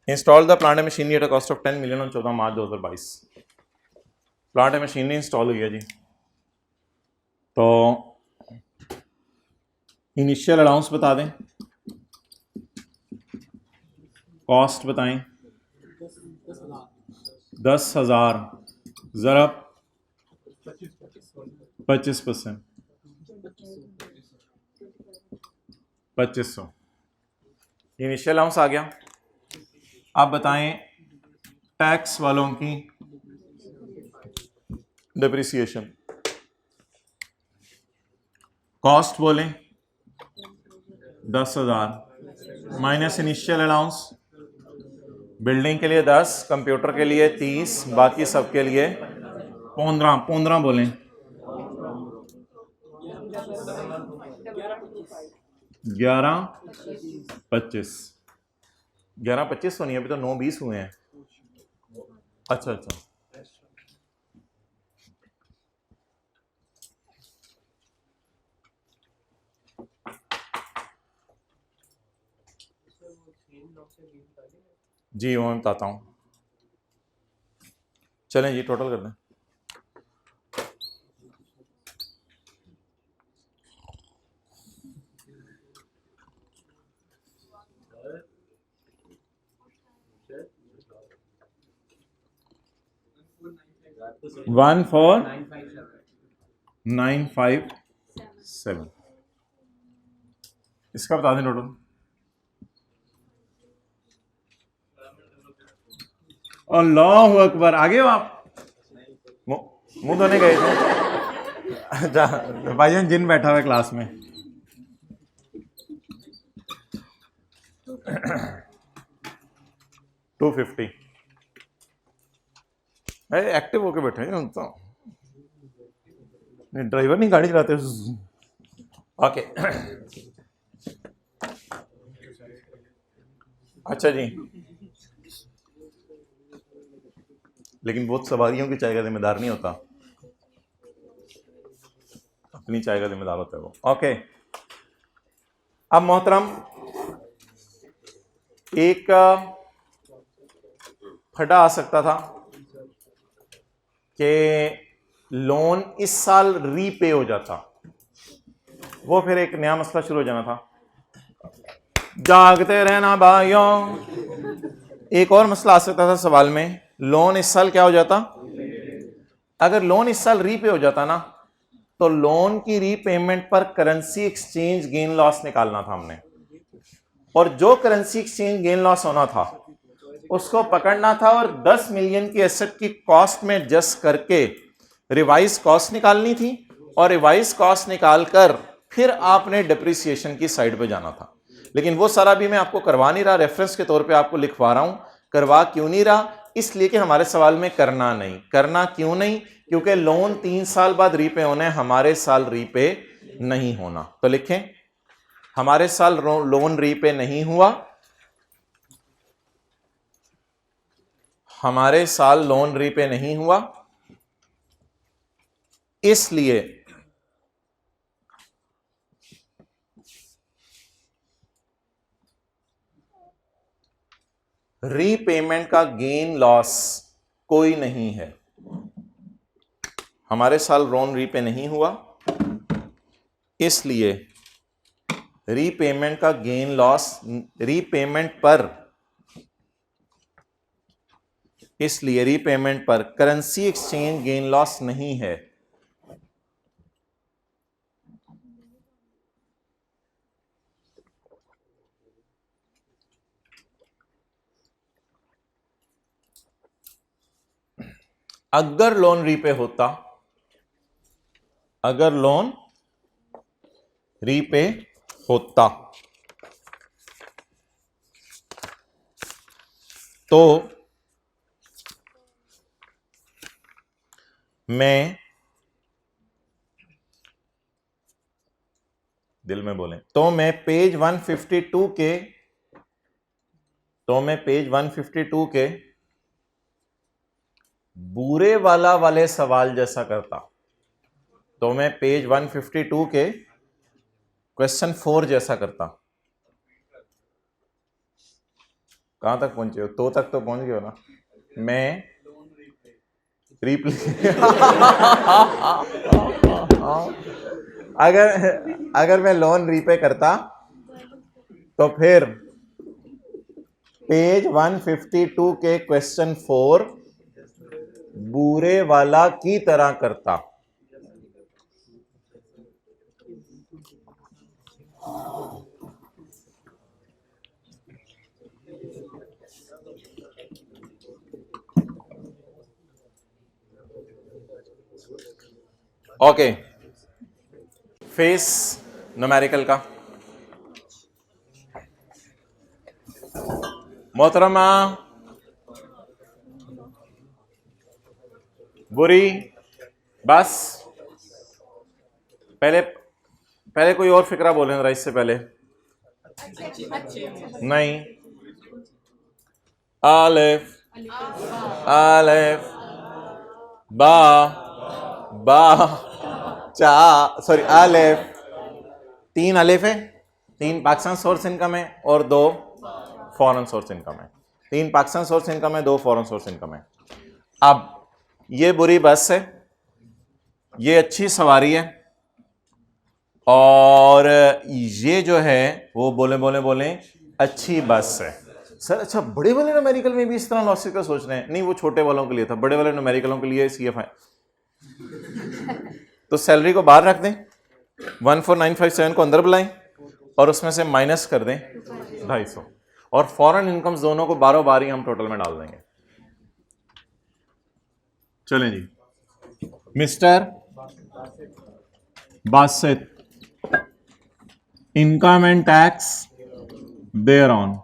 install the plant and machinery at a cost of 10 million on 14 March 2022। Plant and machinery install हुई है जी। तो इनिशियल अलाउंस बता दें, कॉस्ट बताएं, 10,000 ज़रब 25%, 2500 इनिशियल अलाउंस आ गया। अब बताएं टैक्स वालों की डिप्रिसिएशन, कॉस्ट बोलें 10,000 माइनस इनिशियल अलाउंस, बिल्डिंग के लिए 10, कंप्यूटर के लिए 30, बाकी सब के लिए 15 बोलें, 11-25, 11-25 तो नहीं, अभी तो 9-20 हुए हैं। अच्छा अच्छा, जी वो मैं बताता हूँ। चलें जी टोटल कर दें। वन 4,957, इसका बता दें टोटल। अल्लाह अकबर, आगे हो आप? मुंह धोने गए थे? अच्छा भाईजान, जिन बैठा हुआ है क्लास में। 250, अरे एक्टिव होके बैठे हैं तो, ड्राइवर नहीं गाड़ी चलाते। ओके अच्छा जी, लेकिन बहुत सवारियों की चाय का जिम्मेदार नहीं होता, अपनी चाय का जिम्मेदार होता है वो। ओके, अब मोहतरम एक खड़ा आ सकता था कि लोन इस साल रीपे हो जाता, वो फिर एक नया मसला शुरू हो जाना था। जागते रहना भाइयों, एक और मसला आ सकता था सवाल में, लोन इस साल क्या हो जाता? अगर लोन इस साल रीपे हो जाता ना, तो लोन की रीपेमेंट पर करेंसी एक्सचेंज गेन लॉस निकालना था हमने, और जो करेंसी एक्सचेंज गेन लॉस होना था उसको पकड़ना था और 10 मिलियन की एसेट की कॉस्ट में एडजस्ट करके रिवाइज कॉस्ट निकालनी थी, और रिवाइज कॉस्ट निकालकर फिर आपने डिप्रिसिएशन की साइड पे जाना था। लेकिन वो सारा भी मैं आपको करवा नहीं रहा, रेफरेंस के तौर पे आपको लिखवा रहा हूं। करवा क्यों नहीं रहा? इसलिए कि हमारे सवाल में करना नहीं। करना क्यों नहीं? क्योंकि लोन 3 साल बाद रीपे होने, हमारे साल रीपे नहीं होना। तो लिखें, हमारे साल लोन रीपे नहीं हुआ, हमारे साल लोन रीपे नहीं हुआ, इसलिए रीपेमेंट का गेन लॉस कोई नहीं है। हमारे साल लोन रीपे नहीं हुआ, इसलिए रीपेमेंट का गेन लॉस, रीपेमेंट पर, इसलिए रीपेमेंट पर करेंसी एक्सचेंज गेन लॉस नहीं है। अगर लोन रीपे होता, अगर लोन रीपे होता तो मैं, दिल में बोलें, तो मैं पेज 152 के, तो मैं पेज 152 के बुरे वाला वाले सवाल जैसा करता तो मैं पेज 152 के क्वेश्चन 4 जैसा करता। कहां तक पहुंचे हो? तो तक तो पहुंच गए हो ना। मैं रिप्ले अगर मैं लोन रीपे करता तो फिर पेज 152 के क्वेश्चन 4 बुरे वाला की तरह करता। ओके, फेस न्यूमेरिकल का मोहतरमा बुरी, बस पहले कोई और फिक्रा बोले जरा इससे पहले। नहीं, आलिफ आलिफ बा बा चा सॉरी आलिफ, 3 अलिफ है, 3 पाकिस्तान सोर्स इनकम है और 2 फॉरेन सोर्स इनकम है। 3 पाकिस्तान सोर्स इनकम है, 2 फॉरेन सोर्स इनकम है। अब ये बुरी बस है, ये अच्छी सवारी है, और ये जो है वो बोले अच्छी बस है। सर अच्छा, बड़े वाले न्यूमेरिकल में भी इस तरह लॉसेस का सोच रहे हैं? नहीं, वो छोटे वालों के लिए था, बड़े वाले न्यूमेरिकलों के लिए CF है। तो सैलरी को बाहर रख दें, 14957 को अंदर बुलाएं और उसमें से माइनस कर दें 250, और फॉरेन इनकम्स दोनों को बारों बारी हम टोटल में डाल देंगे। चलें जी, mister Basit, income and tax thereon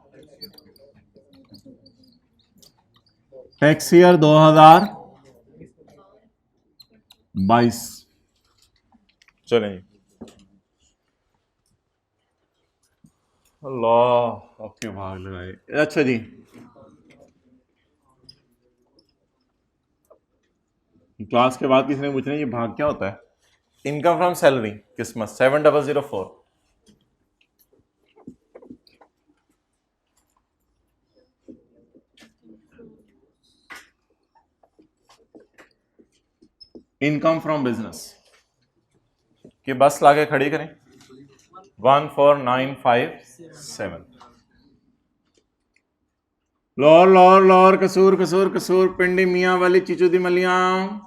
tax year 2022। चलें जी, अल्लाह आपके भाग लगाए। अच्छा जी, क्लास के बाद किसी ने पूछना ये भाग क्या होता है? इनकम फ्रॉम सैलरी किस्मत 7004। इनकम फ्रॉम बिजनेस की बस लाके खड़ी करें 14957। लोर लोर लोर कसूर कसूर कसूर पिंडी मियाँ वाली चीचू दी मलियां।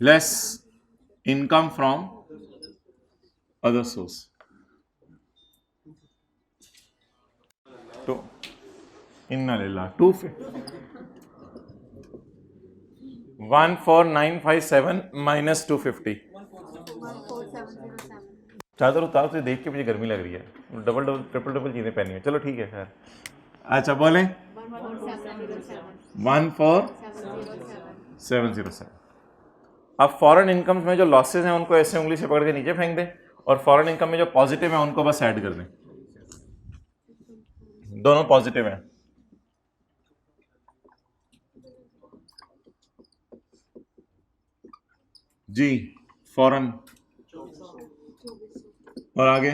Less income from other source तो इन्ना लिल्लाह 14957 माइनस 250। चादर उतार से देख के मुझे गर्मी लग रही है, डबल डबल ट्रिपल डबल चीजें पहनी है। चलो ठीक है खैर। अच्छा बोलें 14707। अब फॉरेन इनकम में जो लॉसेज हैं उनको ऐसे उंगली से पकड़ के नीचे फेंक दें, और फॉरेन इनकम में जो पॉजिटिव है उनको बस ऐड कर दें। दोनों पॉजिटिव हैं। जी फॉरेन, और आगे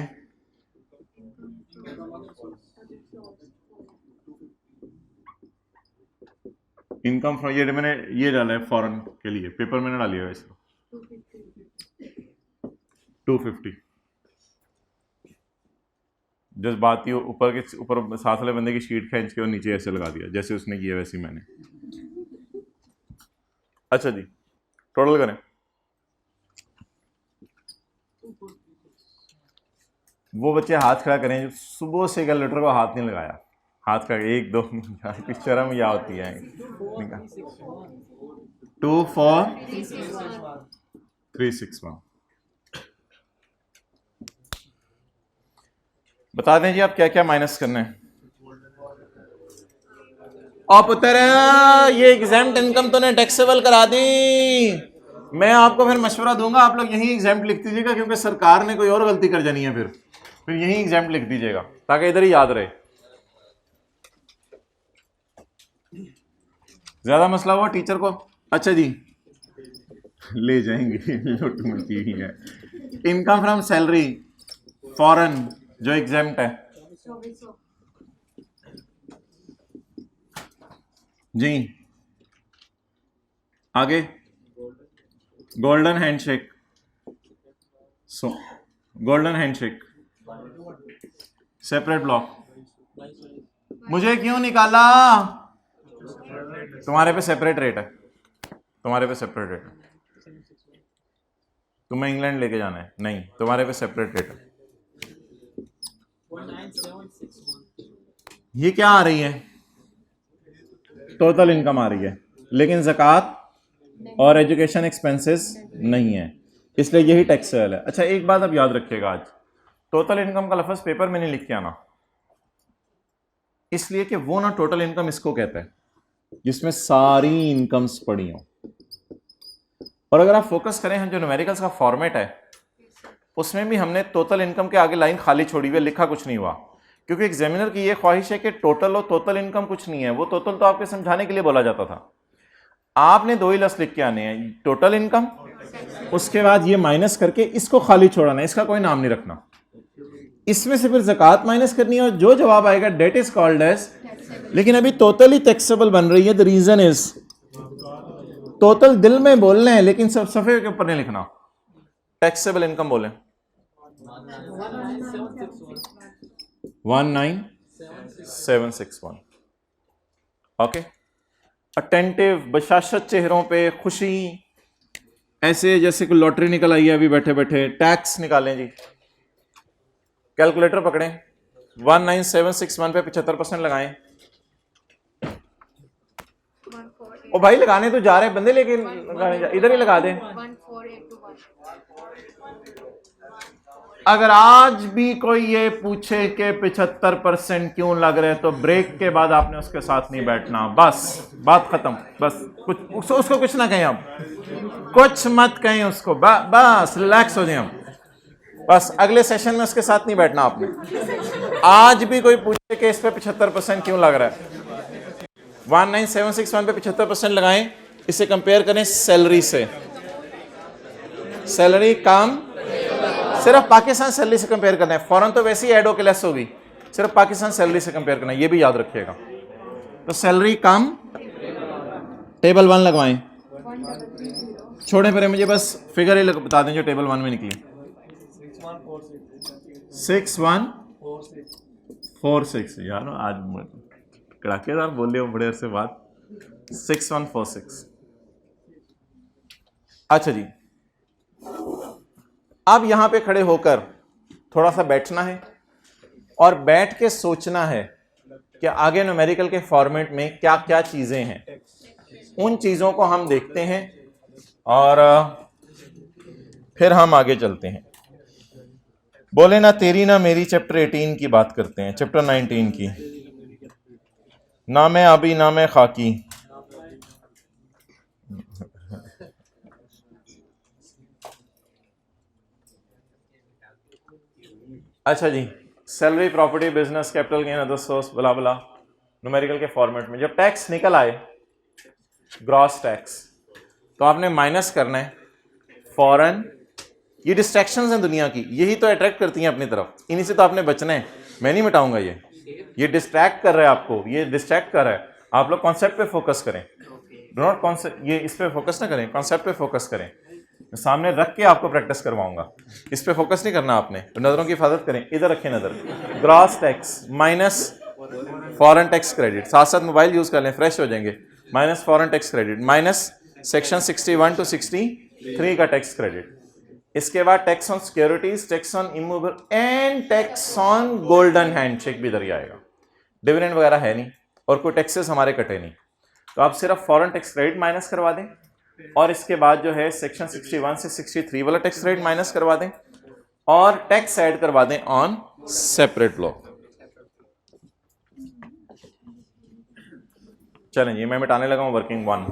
इनकम फ्रॉम, ये मैंने ये डाला है फॉरेन के लिए, पेपर मैंने डाली है वैसे 250। जस्ट बात ही ऊपर के ऊपर साथ वाले बंदे की शीट खींच के और नीचे ऐसे लगा दिया, जैसे उसने किया वैसे ही मैंने। अच्छा जी, टोटल करें। वो बच्चे हाथ खड़ा करें जो सुबह से कैलकुलेटर को हाथ नहीं लगाया। हाथ खड़ा 1 2 शर्म या होती है। 24361। बता दें जी आप क्या क्या माइनस करना है। और पुत्र ये एग्जाम्प्ट इनकम तो ने टैक्सेबल करा दी। मैं आपको फिर मशवरा दूंगा, आप लोग यही एग्जाम्प्ट लिख दीजिएगा, क्योंकि सरकार ने कोई और गलती कर जानी है। फिर यही एग्जाम्प्ट लिख दीजिएगा ताकि इधर ही याद रहे। ज्यादा मसला हुआ टीचर को? अच्छा जी, ले जाएंगे लुट मची हुई है। इनकम फ्रॉम सैलरी फॉरेन जो एग्जाम्प्ट है जी। आगे गोल्डन हैंडशेक, सो गोल्डन हैंडशेक सेपरेट ब्लॉक। मुझे क्यों निकाला? तुम्हारे पे सेपरेट रेट है, तुम्हारे पे सेपरेट रेट है। तुम्हें इंग्लैंड लेके जाना है? नहीं, तुम्हारे पे सेपरेट रेट है। ये क्या आ रही है? टोटल इनकम आ रही है, लेकिन ज़कात और एजुकेशन एक्सपेंसेस नहीं है, इसलिए यही टैक्सेबल है। अच्छा एक बात अब याद रखिएगा, आज टोटल इनकम का लफ्ज़ पेपर में नहीं लिख के आना, इसलिए कि वो ना टोटल इनकम इसको कहता है जिसमें सारी इनकम्स पड़ी हों। और अगर आप फोकस करें, हम जो न्यूमेरिकल्स का फॉर्मेट है उसमें भी हमने टोटल इनकम के आगे लाइन खाली छोड़ी हुई है, लिखा कुछ नहीं हुआ, क्योंकि एग्जामिनर की ये ख्वाहिश है कि टोटल और टोटल इनकम कुछ नहीं है। वो टोटल तो आपके समझाने के लिए बोला जाता था। आपने दो ही लफ्ज़ लिख के आने हैं, टोटल इनकम, उसके बाद ये माइनस करके इसको खाली छोड़ना है, इसका कोई नाम नहीं रखना। इसमें से फिर ज़कात माइनस करनी है और जो जवाब आएगा डेट इज कॉल्ड एज, लेकिन अभी टोटल ही टैक्सेबल बन रही है। द रीजन इज टोटल दिल में बोलना है लेकिन सब सफे के ऊपर नहीं लिखना। टैक्सेबल इनकम बोलें 19761। ओके, अटेंटिव बशाशत चेहरों पे खुशी, ऐसे जैसे कोई लॉटरी निकल आई है अभी बैठे बैठे। टैक्स निकालें जी, कैलकुलेटर पकड़ें, 19761 पे 75% लगाएं। ओ भाई लगाने तो जा रहे हैं बंदे, लेके लगाने इधर ही लगा दें। अगर आज भी कोई ये पूछे कि 75% क्यों लग रहे, तो ब्रेक के बाद आपने उसके साथ नहीं बैठना, बस बात खत्म। बस कुछ उसको कुछ ना कहें, अब कुछ मत कहें उसको, बस रिलैक्स हो जाए हम। बस अगले सेशन में उसके साथ नहीं बैठना आपने। आज भी कोई पूछे कि इस पे 75% क्यों लग रहा है, 19761 पे 75% लगाएं। इसे कंपेयर करें सैलरी से, सैलरी कम, सिर्फ पाकिस्तान सैलरी से कंपेयर करना है, फॉरेन तो वैसे ही ऐड होकर लेस होगी, सिर्फ पाकिस्तान सैलरी से कंपेयर करना है, ये भी याद रखिएगा। तो सैलरी कम, टेबल 1 लगवाएं, छोड़ें फिर, मुझे बस फिगर ही बता दें जो टेबल 1 में निकली। 6146 यार, आज कड़ाकेदार बोल रहे हो बड़े अरसे बाद। 6146। अच्छा जी, अब यहां पे खड़े होकर थोड़ा सा बैठना है और बैठ के सोचना है कि आगे न्यूमेरिकल के फॉर्मेट में क्या क्या चीजें हैं। उन चीजों को हम देखते हैं और फिर हम आगे चलते हैं। बोले ना तेरी ना मेरी चैप्टर 18 की बात करते हैं, चैप्टर 19 की। ना मैं आबी ना मैं खाकी, अच्छा जी, salary property business capital gain other source बला बला, न्यूमेरिकल के फॉर्मेट में जब टैक्स निकल आए ग्रॉस टैक्स, तो आपने माइनस करना है फॉरेन। ये डिस्ट्रैक्शंस हैं दुनिया की, यही तो अट्रैक्ट करती हैं अपनी तरफ, इन्हीं से तो आपने बचना है। मैं नहीं मिटाऊंगा ये डिस्ट्रैक्ट कर रहा है आपको, ये डिस्ट्रैक्ट कर रहा है। आप लोग कॉन्सेप्ट पे फोकस करें, डो नॉट कॉन्सेप्ट, ये इस पे फोकस ना करें, कॉन्सेप्ट पे फोकस करें। मैं सामने रख के आपको प्रैक्टिस करवाऊंगा, इस पे फोकस नहीं करना आपने। तो नजरों की हिफाजत करें, इधर रखें नजर। Gross tax minus foreign tax credit, साथ साथ मोबाइल यूज कर लें, फ्रेश हो जाएंगे। Minus foreign tax credit minus section 61 to 63 का टैक्स क्रेडिट। इसके बाद tax on securities, tax on immovable and tax on golden handshake भी इधर ही आएगा। डिविडेंड वगैरह है नहीं और कोई टैक्सेस हमारे कटे नहीं, तो आप सिर्फ फॉरेन टैक्स क्रेडिट माइनस करवा दें और इसके बाद जो है सेक्शन 61 से 63 वाला टैक्स क्रेडिट माइनस करवा दें और टैक्स ऐड करवा दें ऑन सेपरेट लॉ। चलें जी, मैं मिटाने लगा हूं वर्किंग 1।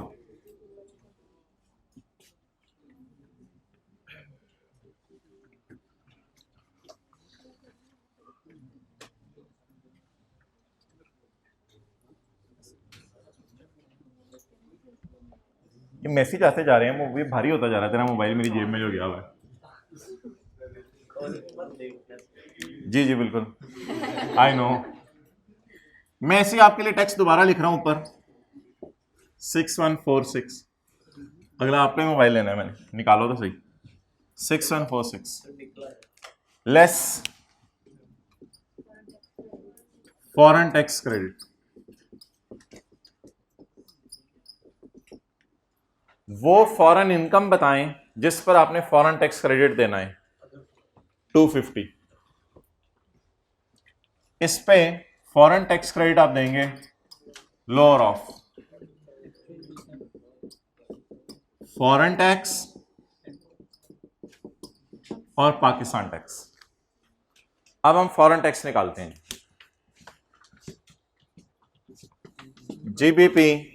ये मैसेज आते जा रहे हैं, वो भारी होता जा रहा है तेरा मोबाइल मेरी जेब में जो गया हुआ है। जी जी बिल्कुल, आई नो। मैं ऐसे आपके लिए टेक्स्ट दोबारा लिख रहा हूं ऊपर 6146। अगला आपका मोबाइल लेना है मैंने, निकालो तो सही। 6146 लेस फॉरेन टैक्स क्रेडिट। वो फॉरेन इनकम बताएं जिस पर आपने फॉरेन टैक्स क्रेडिट देना है 250। इस पे फॉरेन टैक्स क्रेडिट आप देंगे लोअर ऑफ फॉरेन टैक्स और पाकिस्तान टैक्स। अब हम फॉरेन टैक्स निकालते हैं। जीबीपी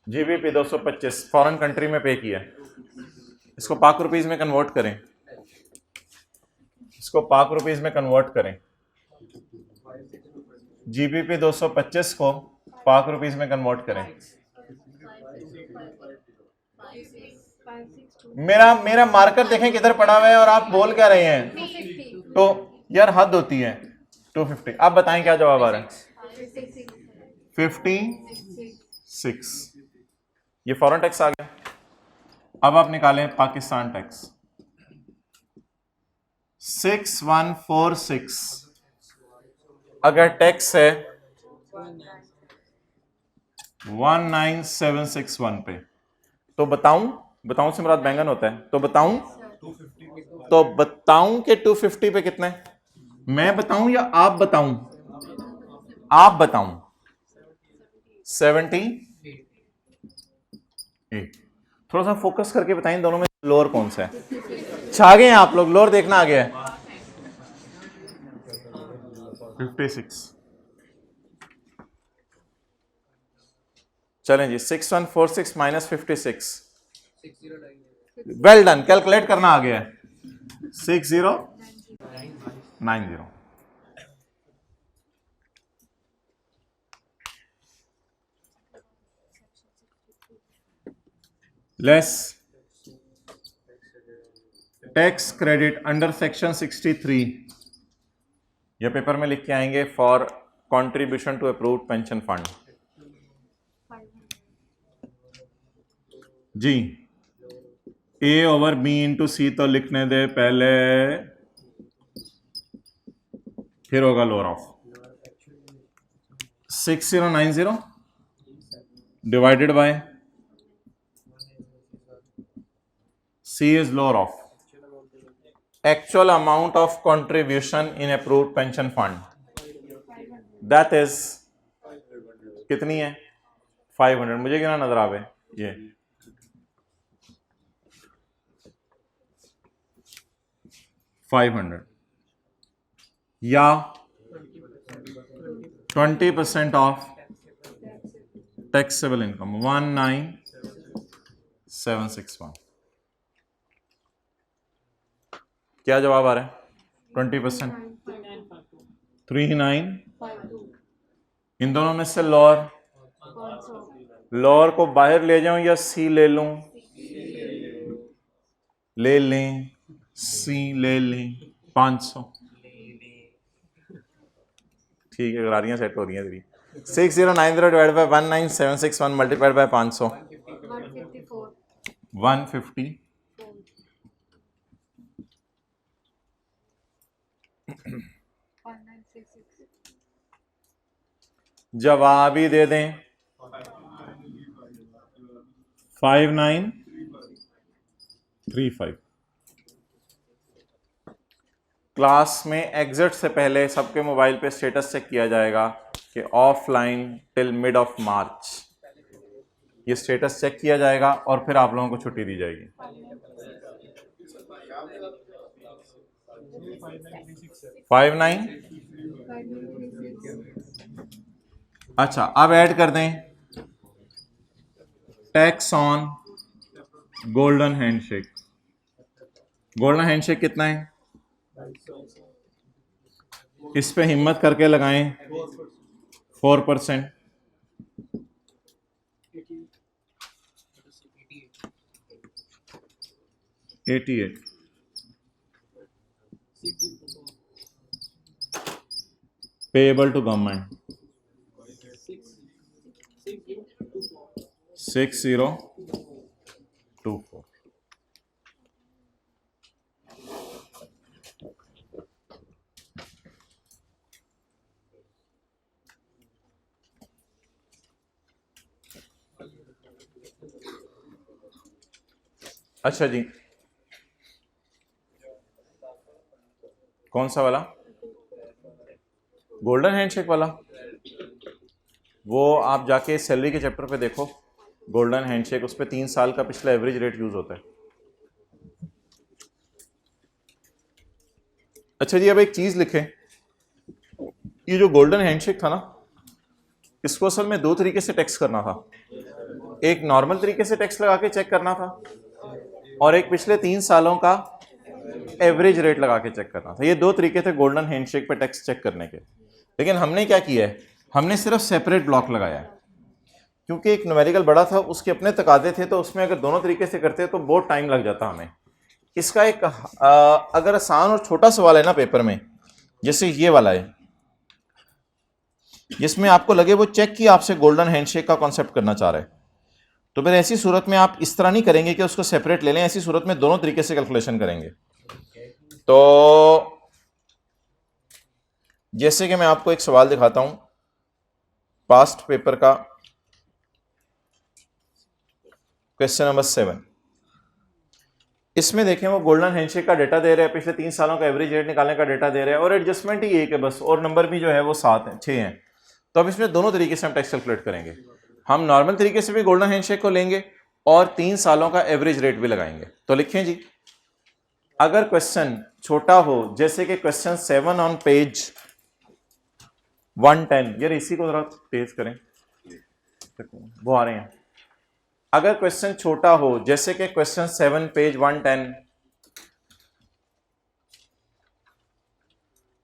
जीबीपी 225 फॉरेन कंट्री में पे किया। इसको पाक रुपीज में कन्वर्ट करें, इसको पाक रुपीज में कन्वर्ट करें। जीबीपी 225 को पाक रुपीज में कन्वर्ट करें। मेरा मार्कर देखें किधर पड़ा हुआ है और आप बोल क्या रहे हैं। तो यार हद होती है। 250। आप बताएं क्या जवाब आ रहा है। 56। ये फॉरेन टैक्स आ गया। अब आप निकालें पाकिस्तान टैक्स। 6146 अगर टैक्स है 19761 पे, तो बताऊं से मुराद बैंगन होता है, तो बताऊं कि 250 पे कितना है। मैं बताऊं या आप बताऊं? आप बताऊं। 78। थोड़ा सा फोकस करके बताएं दोनों में लोअर कौन सा है। छा गए हैं आप लोग, लोअर देखना आ गया है। 56। चलें जी, 6146 माइनस 56। वेल डन, कैलकुलेट करना आ गया है। 6090 less tax credit under section 63। यह पेपर में लिख के आएंगे for contribution to approved pension fund. जी A over B into C तो लिखने दे पहले, फिर होगा lower of 6090 divided by C is lower of actual amount of contribution in approved pension fund, that is कितनी है 500। मुझे क्या नजर आवे ये 500 या 20% ऑफ टैक्सेबल इनकम 19761। क्या जवाब आ रहा है? 20%। 39। इन दोनों में से लोअर को बाहर ले जाऊं या सी ले लूं? ले लें, सी ले लें। 500। ठीक है, गरारियां सेट हो रही हैं तेरी। 6090 डिवाइड बाय 19761 मल्टीप्लाइड बाय 500 150। जवाब ही दे दें 5935। क्लास में एग्जिट से पहले सबके मोबाइल पे स्टेटस चेक किया जाएगा कि offline till mid of March. ये स्टेटस चेक किया जाएगा और फिर आप लोगों को छुट्टी दी जाएगी। 59। अच्छा, अब ऐड कर दें tax on golden handshake. Golden handshake कितना है? इस पे हिम्मत करके लगाएं 4%। 88 पेएबल टू गवर्नमेंट 6024। अच्छा जी, कौन सा वाला? गोल्डन हैंडशेक वाला? वो आप जाके सैलरी के चैप्टर पे देखो, गोल्डन हैंडशेक, उस पर 3 साल का पिछला एवरेज रेट यूज होता है। अच्छा जी, अब एक चीज लिखें, ये जो गोल्डन हैंडशेक था ना, इसको असल में 2 तरीके से टैक्स करना था। एक नॉर्मल तरीके से टैक्स लगा के चेक करना था, और एक पिछले 3 सालों का एवरेज रेट लगा के चेक करना था। ये 2 तरीके थे गोल्डन हैंडशेक पे टैक्स चेक करने के। लेकिन हमने क्या किया है, हमने सिर्फ सेपरेट ब्लॉक लगाया है, क्योंकि एक न्यूमेरिकल बड़ा था, उसके अपने तकाजे थे, तो उसमें अगर दोनों तरीके से करते तो बहुत टाइम लग जाता हमें। इसका एक अगर आसान और छोटा सवाल है ना पेपर में, जैसे ये वाला है, जिसमें आपको लगे वो चेक की आपसे गोल्डन हैंडशेक का कॉन्सेप्ट करना चाह रहे हैं, तो फिर ऐसी सूरत में आप इस तरह नहीं करेंगे कि उसको सेपरेट ले लें, ऐसी सूरत में दोनों तरीके से कैलकुलेशन करेंगे। तो जैसे कि मैं आपको एक सवाल दिखाता हूं पास्ट पेपर का, क्वेश्चन नंबर 7। इसमें देखें वो गोल्डन हैंडशेक का डेटा दे रहा है, पिछले 3 सालों का एवरेज रेट निकालने का डेटा दे रहा है, और एडजस्टमेंट ही एक है बस, और नंबर भी जो है वो 7 है, 6 हैं। तो अब इसमें दोनों तरीके से हम टैक्स कैलकुलेट करेंगे। हम नॉर्मल तरीके से भी गोल्डन हैंडशेक को लेंगे और 3 सालों का एवरेज रेट भी लगाएंगे। तो लिखें जी, अगर क्वेश्चन छोटा हो, जैसे कि क्वेश्चन 7 ऑन पेज 110, यार इसी को जरा तेज करें, वो आ रहे हैं। अगर क्वेश्चन छोटा हो, जैसे कि क्वेश्चन 7 पेज 110,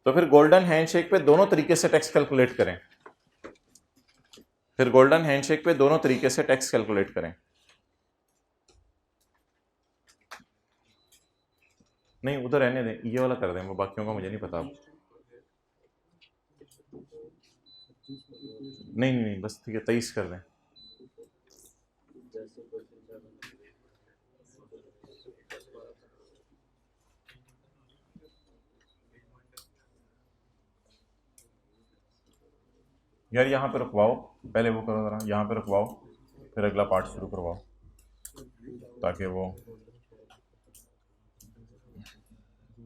तो फिर गोल्डन हैंडशेक पे दोनों तरीके से टैक्स कैलकुलेट करें। फिर गोल्डन हैंडशेक पे दोनों तरीके से टैक्स कैलकुलेट करें। नहीं, उधर रहने दें, ये वाला कर दें, वो बाकियों का मुझे नहीं पता। नहीं नहीं नहीं, बस ठीक है, 23 कर दें। यार यहाँ पे रुकवाओ, पहले वो करो जरा, यहाँ पे रुकवाओ, फिर अगला पार्ट शुरू करवाओ, ताकि वो